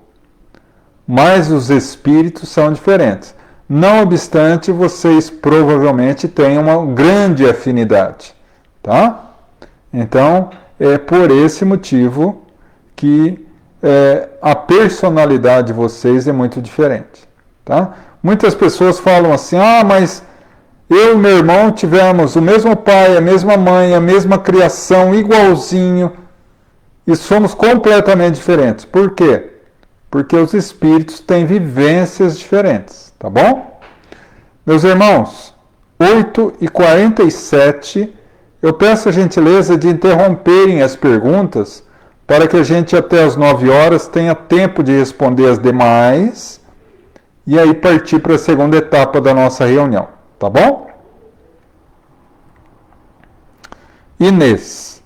mas os espíritos são diferentes. Não obstante, vocês provavelmente têm uma grande afinidade, tá? Então, é por esse motivo que a personalidade de vocês é muito diferente, tá? Muitas pessoas falam assim, mas eu e meu irmão tivemos o mesmo pai, a mesma mãe, a mesma criação, igualzinho, e somos completamente diferentes. Por quê? Porque os espíritos têm vivências diferentes, tá bom? Meus irmãos, 8h47, eu peço a gentileza de interromperem as perguntas para que a gente até as 9 horas tenha tempo de responder as demais e aí partir para a segunda etapa da nossa reunião, tá bom? Inês,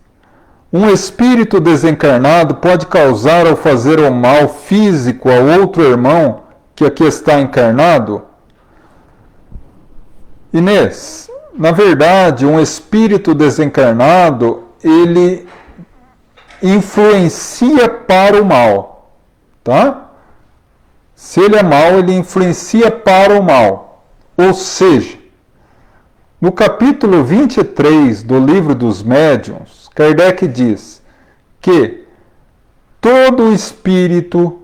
um espírito desencarnado pode causar ou fazer o mal físico a outro irmão que aqui está encarnado? Inês, na verdade, um espírito desencarnado, ele influencia para o mal, tá? Se ele é mau, ele influencia para o mal. Ou seja, no capítulo 23 do Livro dos Médiuns, Kardec diz que todo espírito,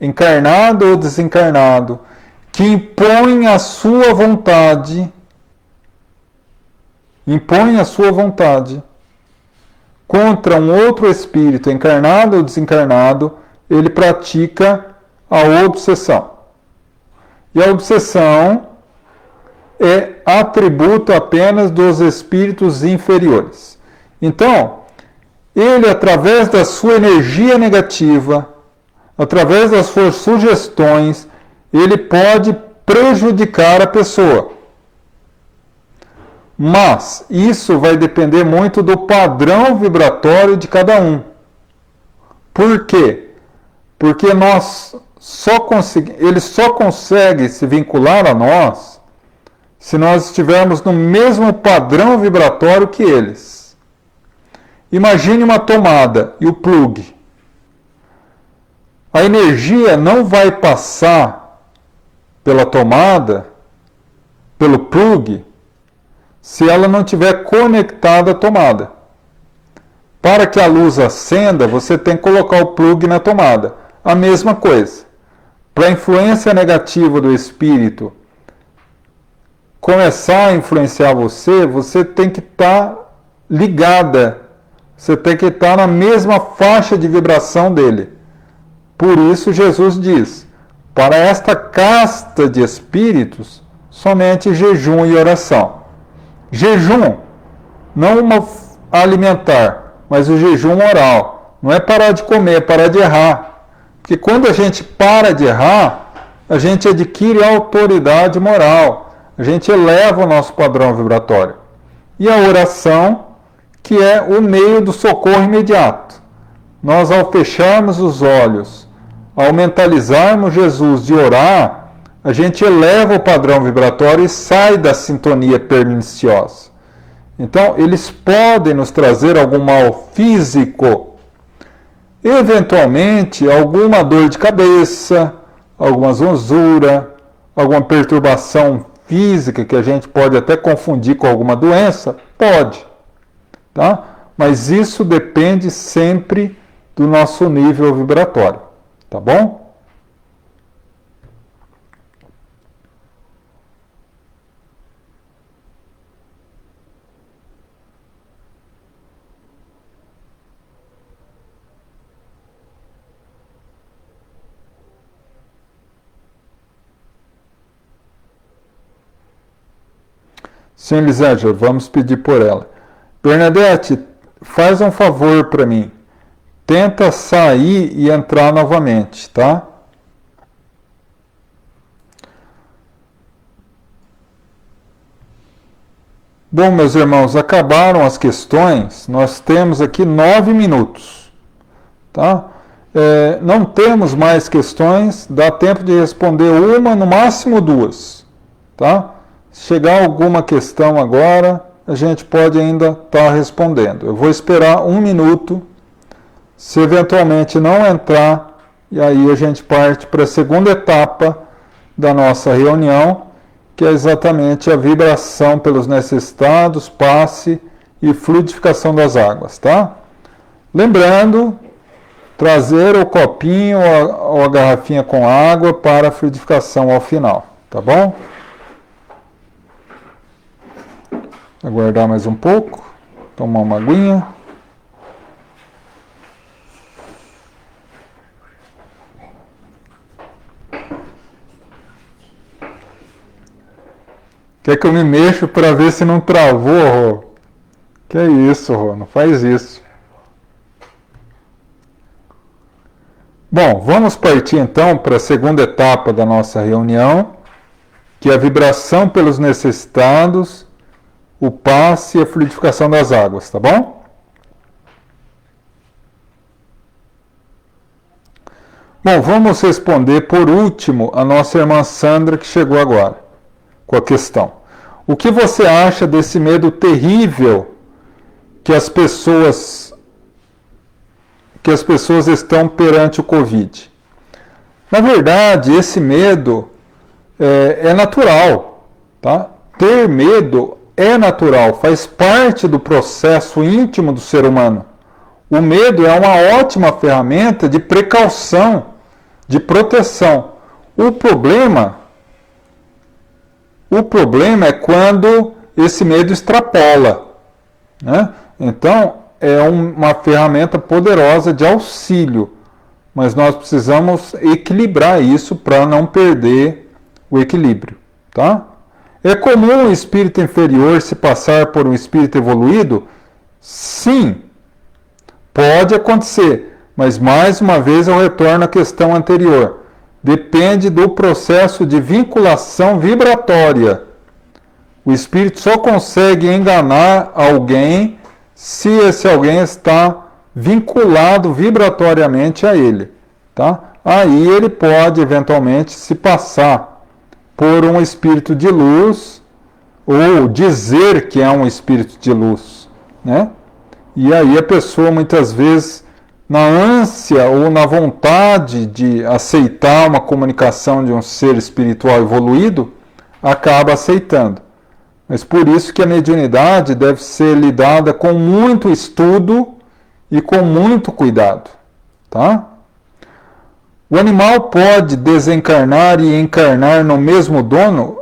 encarnado ou desencarnado, que impõe a sua vontade contra um outro espírito, encarnado ou desencarnado, ele pratica a obsessão. E a obsessão é atributo apenas dos espíritos inferiores. Então, ele, através da sua energia negativa, através das suas sugestões, ele pode prejudicar a pessoa. Mas isso vai depender muito do padrão vibratório de cada um. Por quê? Porque ele só consegue se vincular a nós se nós estivermos no mesmo padrão vibratório que eles. Imagine uma tomada e o plug. A energia não vai passar pela tomada, pelo plug, se ela não estiver conectada à tomada. Para que a luz acenda, você tem que colocar o plug na tomada. A mesma coisa. Para a influência negativa do espírito começar a influenciar você, você tem que estar ligada. Você tem que estar na mesma faixa de vibração dele. Por isso Jesus diz, para esta casta de espíritos, somente jejum e oração. Jejum, não alimentar, mas o jejum moral. Não é parar de comer, é parar de errar. Porque quando a gente para de errar, a gente adquire autoridade moral. a gente eleva o nosso padrão vibratório. E a oração, que é o meio do socorro imediato. Nós, ao fecharmos os olhos, ao mentalizarmos Jesus de orar, a gente eleva o padrão vibratório e sai da sintonia perniciosa. Então, eles podem nos trazer algum mal físico, eventualmente alguma dor de cabeça, alguma zonzura, alguma perturbação física que a gente pode até confundir com alguma doença, pode, tá? Mas isso depende sempre do nosso nível vibratório, tá bom? Sim, Elisângela, vamos pedir por ela. Bernadette, faz um favor para mim. Tenta sair e entrar novamente, tá? Bom, meus irmãos, acabaram as questões. Nós temos aqui 9 minutos, tá? Não temos mais questões, dá tempo de responder uma, no máximo 2, tá? Se chegar alguma questão agora, a gente pode ainda estar respondendo. Eu vou esperar 1 minuto. Se eventualmente não entrar, e aí a gente parte para a segunda etapa da nossa reunião, que é exatamente a vibração pelos necessitados, passe e fluidificação das águas, tá? Lembrando, trazer o copinho ou a garrafinha com água para a fluidificação ao final, tá bom? Aguardar mais um pouco, tomar uma aguinha. Quer que eu me mexo para ver se não travou, Rô? Que é isso, Rô, não faz isso. Bom, vamos partir então para a segunda etapa da nossa reunião, que é a vibração pelos necessitados, o passe e a fluidificação das águas, tá bom? Bom, vamos responder por último a nossa irmã Sandra, que chegou agora com a questão. O que você acha desse medo terrível que as pessoas estão perante o Covid? Na verdade, esse medo é natural, tá? Ter medo é natural, faz parte do processo íntimo do ser humano. O medo é uma ótima ferramenta de precaução, de proteção. O problema é quando esse medo extrapola, né? Então, é uma ferramenta poderosa de auxílio, mas nós precisamos equilibrar isso para não perder o equilíbrio, tá? É comum o espírito inferior se passar por um espírito evoluído? Sim, pode acontecer, mas mais uma vez eu retorno à questão anterior. Depende do processo de vinculação vibratória. O espírito só consegue enganar alguém se esse alguém está vinculado vibratoriamente a ele, tá? Aí ele pode eventualmente se passar por um espírito de luz ou dizer que é um espírito de luz, né? E aí a pessoa muitas vezes, na ânsia ou na vontade de aceitar uma comunicação de um ser espiritual evoluído, acaba aceitando. Mas por isso que a mediunidade deve ser lidada com muito estudo e com muito cuidado, tá? O animal pode desencarnar e encarnar no mesmo dono,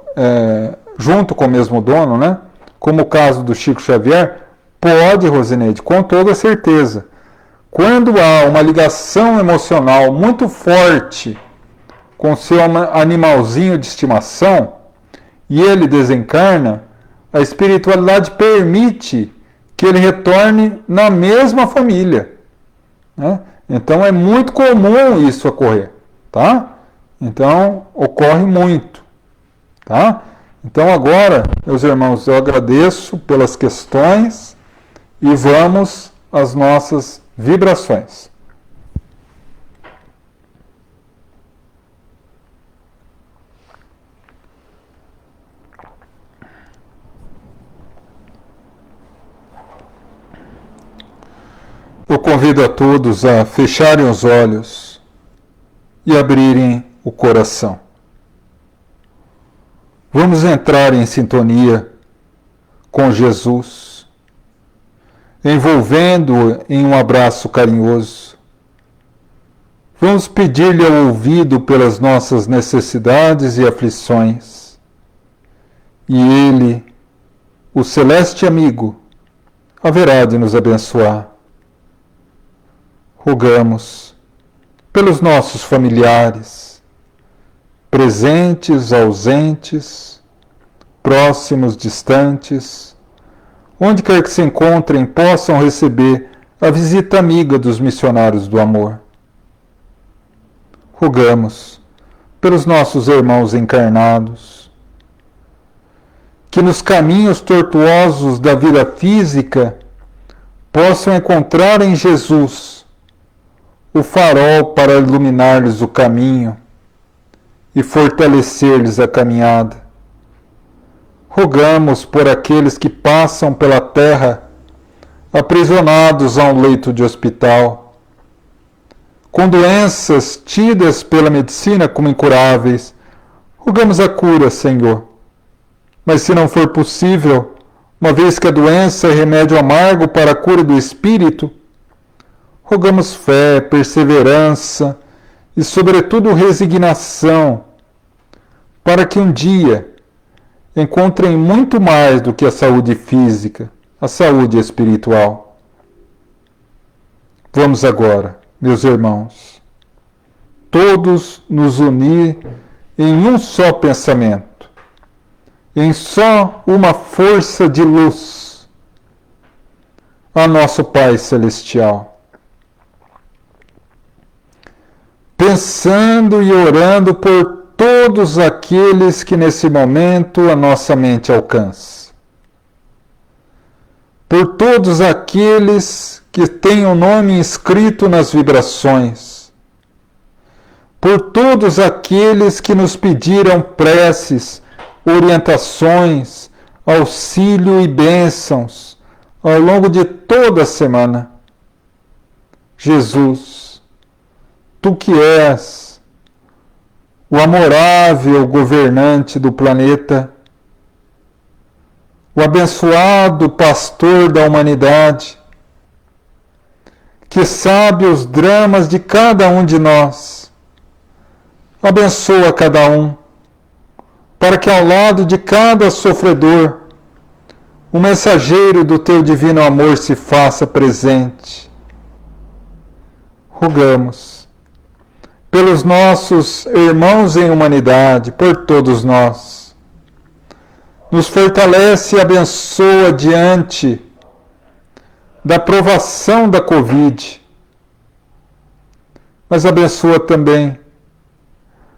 junto com o mesmo dono, né? Como o caso do Chico Xavier? Pode, Rosineide, com toda certeza. Quando há uma ligação emocional muito forte com seu animalzinho de estimação e ele desencarna, a espiritualidade permite que ele retorne na mesma família, né? Então é muito comum isso ocorrer, tá? Então ocorre muito, tá? Então agora, meus irmãos, eu agradeço pelas questões e vamos às nossas vibrações. Eu convido a todos a fecharem os olhos e abrirem o coração. Vamos entrar em sintonia com Jesus, envolvendo-o em um abraço carinhoso. Vamos pedir-lhe ao ouvido pelas nossas necessidades e aflições. E ele, o celeste amigo, haverá de nos abençoar. Rogamos pelos nossos familiares, presentes, ausentes, próximos, distantes, onde quer que se encontrem, possam receber a visita amiga dos missionários do amor. Rogamos pelos nossos irmãos encarnados, que nos caminhos tortuosos da vida física possam encontrar em Jesus o farol para iluminar-lhes o caminho e fortalecer-lhes a caminhada. Rogamos por aqueles que passam pela terra aprisionados a um leito de hospital, com doenças tidas pela medicina como incuráveis. Rogamos a cura, Senhor. Mas se não for possível, uma vez que a doença é remédio amargo para a cura do espírito, rogamos fé, perseverança e, sobretudo, resignação, para que um dia encontrem muito mais do que a saúde física, a saúde espiritual. Vamos agora, meus irmãos, todos nos unir em um só pensamento, em só uma força de luz, a nosso Pai Celestial. Pensando e orando por todos aqueles que nesse momento a nossa mente alcança. Por todos aqueles que têm o nome inscrito nas vibrações. Por todos aqueles que nos pediram preces, orientações, auxílio e bênçãos ao longo de toda a semana. Jesus, Tu que és o amorável governante do planeta, o abençoado pastor da humanidade, que sabe os dramas de cada um de nós, abençoa cada um, para que ao lado de cada sofredor, o mensageiro do Teu divino amor se faça presente. Rogamos pelos nossos irmãos em humanidade, por todos nós. Nos fortalece e abençoa diante da provação da Covid, mas abençoa também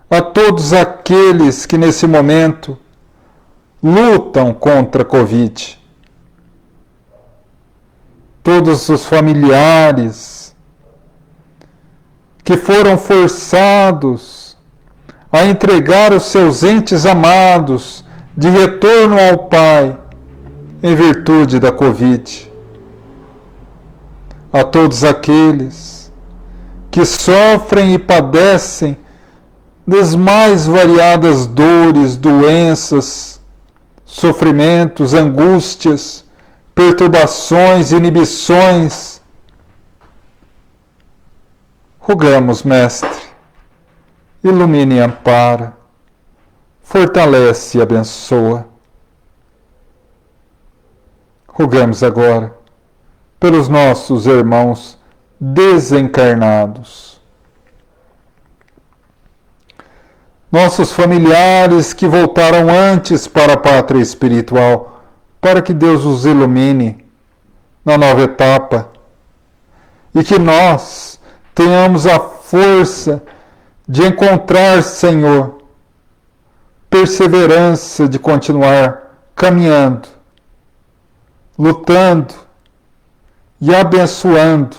a todos aqueles que nesse momento lutam contra a Covid. Todos os familiares que foram forçados a entregar os seus entes amados de retorno ao Pai em virtude da Covid. A todos aqueles que sofrem e padecem das mais variadas dores, doenças, sofrimentos, angústias, perturbações, inibições. Rogamos, Mestre, ilumine e ampara, fortalece e abençoa. Rogamos agora pelos nossos irmãos desencarnados, nossos familiares que voltaram antes para a pátria espiritual, para que Deus os ilumine na nova etapa e que nós tenhamos a força de encontrar, Senhor, perseverança de continuar caminhando, lutando e abençoando,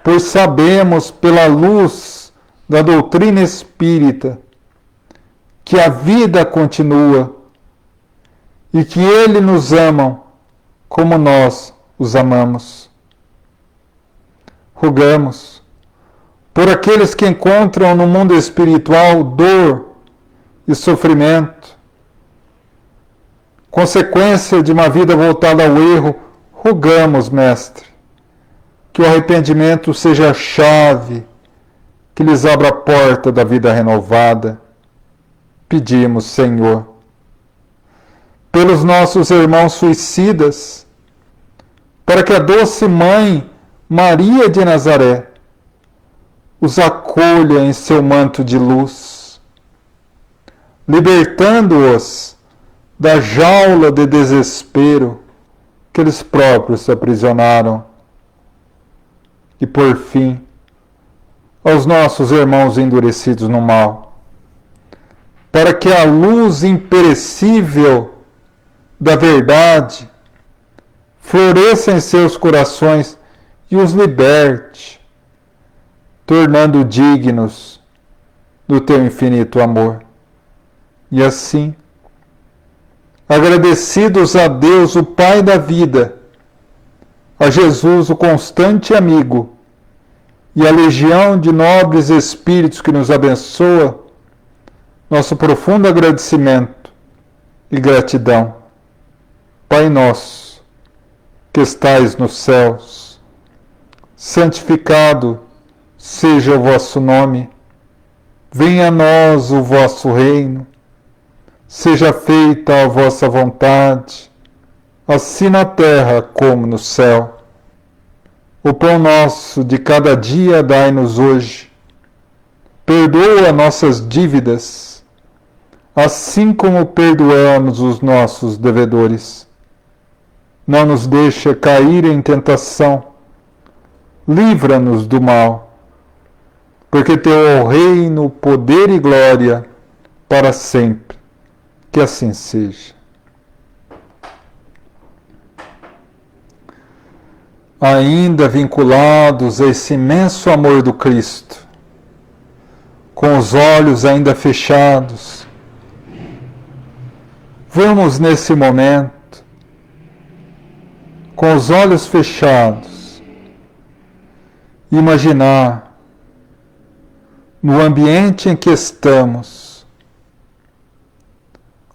pois sabemos pela luz da doutrina espírita que a vida continua e que Ele nos ama como nós os amamos. Rogamos por aqueles que encontram no mundo espiritual dor e sofrimento, consequência de uma vida voltada ao erro, rogamos, Mestre, que o arrependimento seja a chave que lhes abra a porta da vida renovada. Pedimos, Senhor, pelos nossos irmãos suicidas, para que a doce Mãe Maria de Nazaré os acolha em seu manto de luz, libertando-os da jaula de desespero que eles próprios se aprisionaram. E por fim, aos nossos irmãos endurecidos no mal, para que a luz imperecível da verdade floresça em seus corações e os liberte, tornando dignos do teu infinito amor. E assim, agradecidos a Deus, o Pai da vida, a Jesus, o constante amigo, e a legião de nobres espíritos que nos abençoa, nosso profundo agradecimento e gratidão. Pai nosso, que estais nos céus, santificado seja o vosso nome. Venha a nós o vosso reino. Seja feita a vossa vontade, assim na terra como no céu. O pão nosso de cada dia dai-nos hoje. Perdoa nossas dívidas, assim como perdoamos os nossos devedores. Não nos deixa cair em tentação. Livra-nos do mal, porque teu é o reino, poder e glória para sempre. Que assim seja. Ainda vinculados a esse imenso amor do Cristo, com os olhos ainda fechados, vamos nesse momento, com os olhos fechados, imaginar no ambiente em que estamos,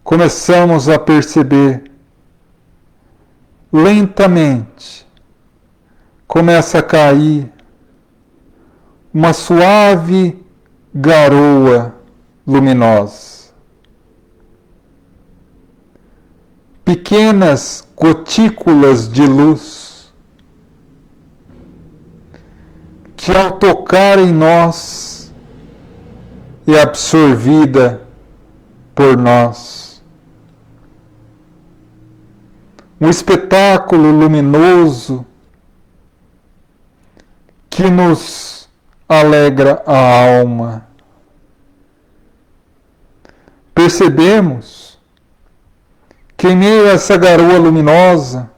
começamos a perceber lentamente, começa a cair uma suave garoa luminosa. Pequenas gotículas de luz que ao tocar em nós é absorvida por nós. Um espetáculo luminoso que nos alegra a alma. Percebemos que em meio a essa garoa luminosa,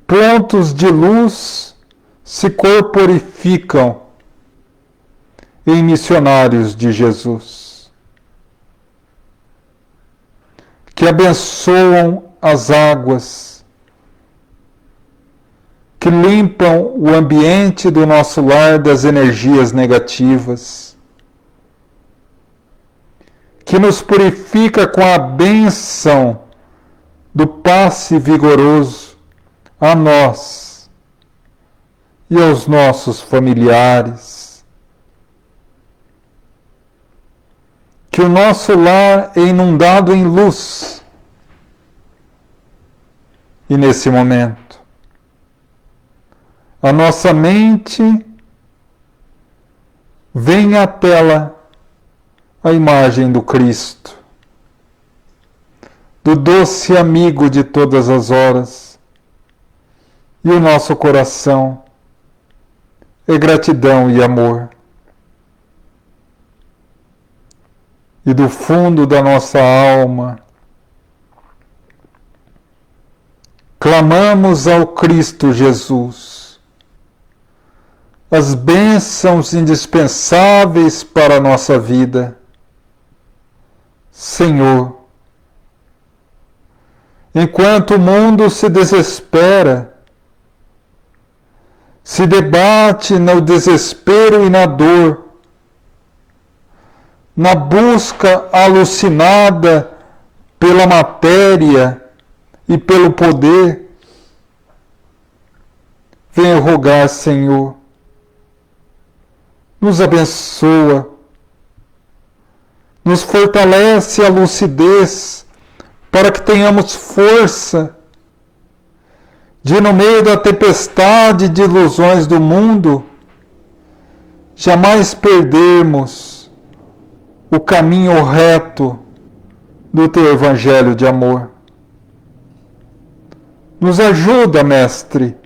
pontos de luz se corporificam em missionários de Jesus, que abençoam as águas, que limpam o ambiente do nosso lar das energias negativas, que nos purifica com a bênção do passe vigoroso a nós e aos nossos familiares. Que o nosso lar é inundado em luz. E nesse momento, a nossa mente vem à tela a imagem do Cristo, do doce amigo de todas as horas, e o nosso coração é gratidão e amor. e do fundo da nossa alma, clamamos ao Cristo Jesus as bênçãos indispensáveis para a nossa vida. Senhor, enquanto o mundo se desespera, se debate no desespero e na dor, na busca alucinada pela matéria e pelo poder, venha rogar, Senhor, nos abençoa, nos fortalece a lucidez para que tenhamos força de, no meio da tempestade de ilusões do mundo, jamais perdermos o caminho reto do Teu Evangelho de amor. Nos ajuda, Mestre,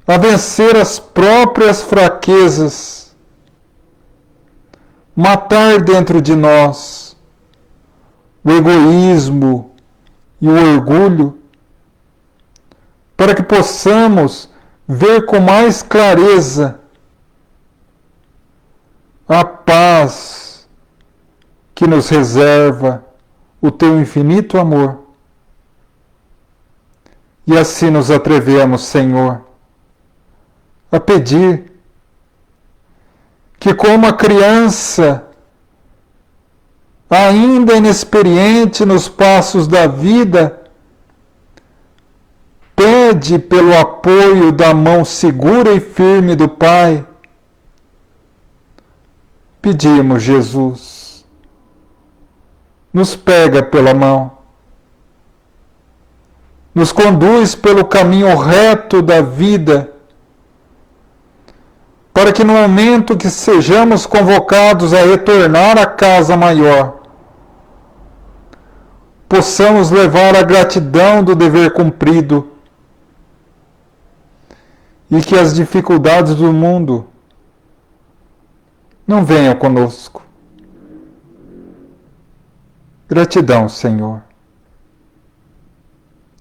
a vencer as próprias fraquezas, matar dentro de nós o egoísmo e o orgulho, para que possamos ver com mais clareza a paz que nos reserva o Teu infinito amor. E assim nos atrevemos, Senhor, a pedir que, como a criança ainda inexperiente nos passos da vida, pede pelo apoio da mão segura e firme do Pai, pedimos, Jesus, nos pega pela mão, nos conduz pelo caminho reto da vida, para que no momento que sejamos convocados a retornar à casa maior, possamos levar a gratidão do dever cumprido e que as dificuldades do mundo não venham conosco. Gratidão, Senhor.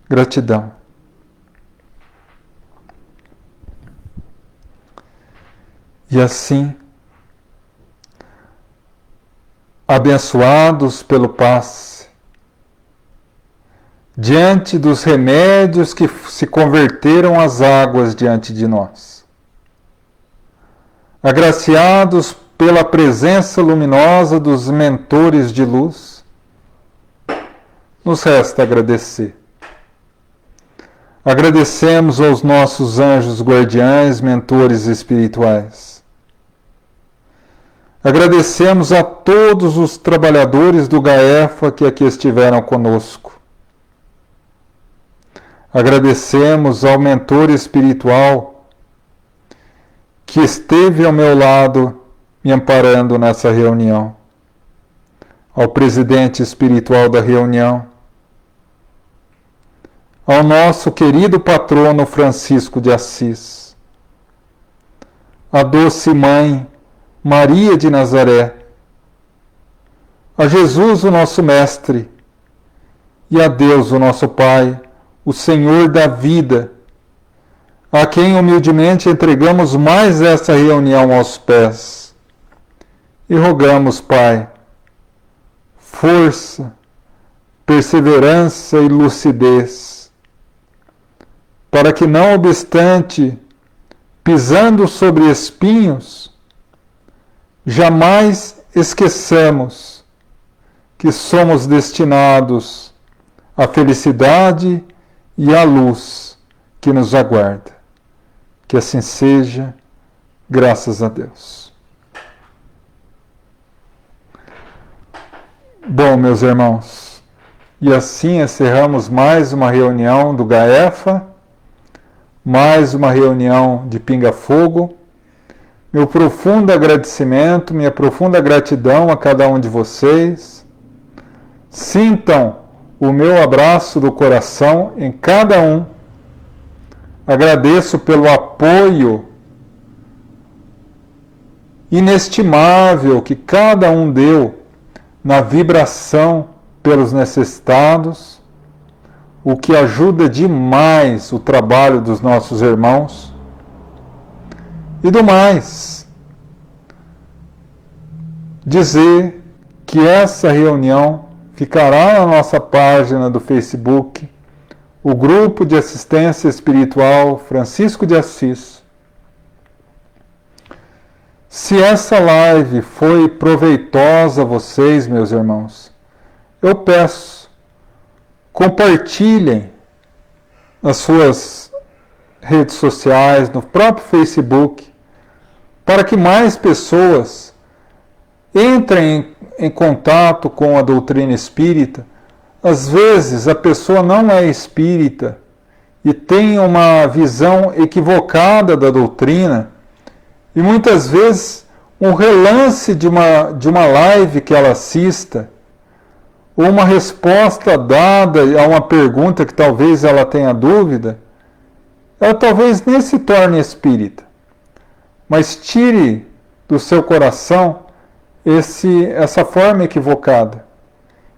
Gratidão. E assim, abençoados pelo passe, diante dos remédios que se converteram às águas diante de nós, agraciados pela presença luminosa dos mentores de luz, nos resta agradecer. Agradecemos aos nossos anjos guardiães, mentores espirituais. Agradecemos a todos os trabalhadores do GAEFA que aqui estiveram conosco. Agradecemos ao mentor espiritual que esteve ao meu lado me amparando nessa reunião, ao presidente espiritual da reunião, ao nosso querido patrono Francisco de Assis, a doce mãe Maria de Nazaré, a Jesus, o nosso Mestre, e a Deus, o nosso Pai, o Senhor da vida, a quem humildemente entregamos mais essa reunião aos pés. E rogamos, Pai, força, perseverança e lucidez, para que, não obstante, pisando sobre espinhos, jamais esqueçamos que somos destinados à felicidade e à luz que nos aguarda. Que assim seja, graças a Deus. Bom, meus irmãos, e assim encerramos mais uma reunião do GAEFA, mais uma reunião de Pinga Fogo. Meu profundo agradecimento, minha profunda gratidão a cada um de vocês. Sintam o meu abraço do coração em cada um. Agradeço pelo apoio inestimável que cada um deu na vibração pelos necessitados, o que ajuda demais o trabalho dos nossos irmãos. E do mais, dizer que essa reunião ficará na nossa página do Facebook, o Grupo de Assistência Espiritual Francisco de Assis. Se essa live foi proveitosa a vocês, meus irmãos, eu peço, compartilhem nas suas redes sociais, no próprio Facebook, para que mais pessoas entrem em contato com a doutrina espírita. Às vezes a pessoa não é espírita e tem uma visão equivocada da doutrina, e muitas vezes um relance de uma live que ela assista, ou uma resposta dada a uma pergunta que talvez ela tenha dúvida, ela talvez nem se torne espírita. Mas tire do seu coração essa forma equivocada,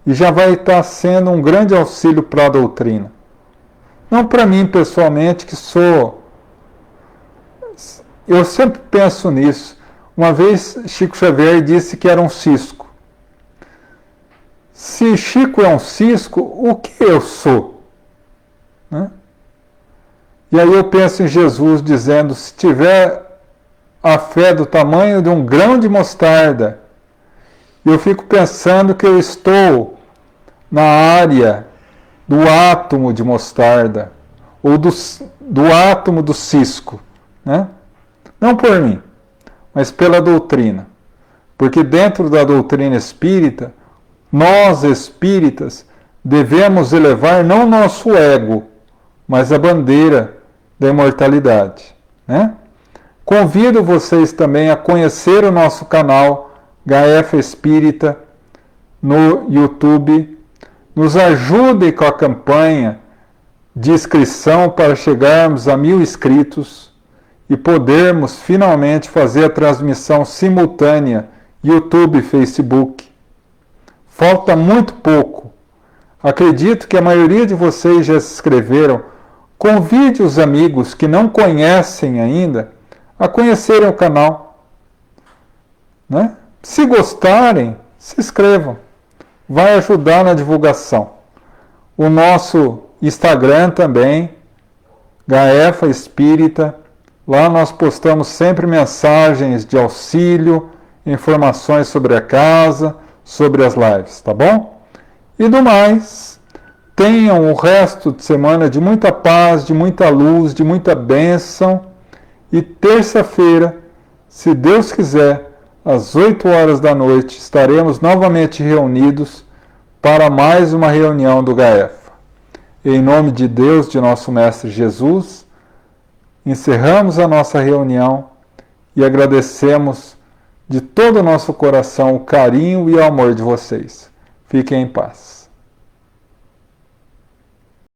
e já vai estar sendo um grande auxílio para a doutrina. Não para mim pessoalmente, que eu sempre penso nisso. Uma vez Chico Xavier disse que era um cisco. Se Chico é um cisco, o que eu sou? Né? E aí eu penso em Jesus dizendo, se tiver a fé do tamanho de um grão de mostarda, eu fico pensando que eu estou na área do átomo de mostarda, ou do átomo do cisco, né? Não por mim, mas pela doutrina. Porque dentro da doutrina espírita, nós espíritas devemos elevar não o nosso ego, mas a bandeira da imortalidade, né? Convido vocês também a conhecer o nosso canal Gaefa Espírita no YouTube. Nos ajudem com a campanha de inscrição para chegarmos a 1000 inscritos e podermos finalmente fazer a transmissão simultânea YouTube e Facebook. Falta muito pouco. Acredito que a maioria de vocês já se inscreveram. Convide os amigos que não conhecem ainda a conhecerem o canal, né? Se gostarem, se inscrevam. Vai ajudar na divulgação. O nosso Instagram também, Gaefa Espírita. Lá nós postamos sempre mensagens de auxílio, informações sobre a casa, sobre as lives, tá bom? E do mais, tenham o resto de semana de muita paz, de muita luz, de muita bênção. E terça-feira, se Deus quiser, às 8 horas da noite, estaremos novamente reunidos para mais uma reunião do Gaefa. Em nome de Deus, de nosso Mestre Jesus, encerramos a nossa reunião e agradecemos de todo o nosso coração o carinho e o amor de vocês. Fiquem em paz.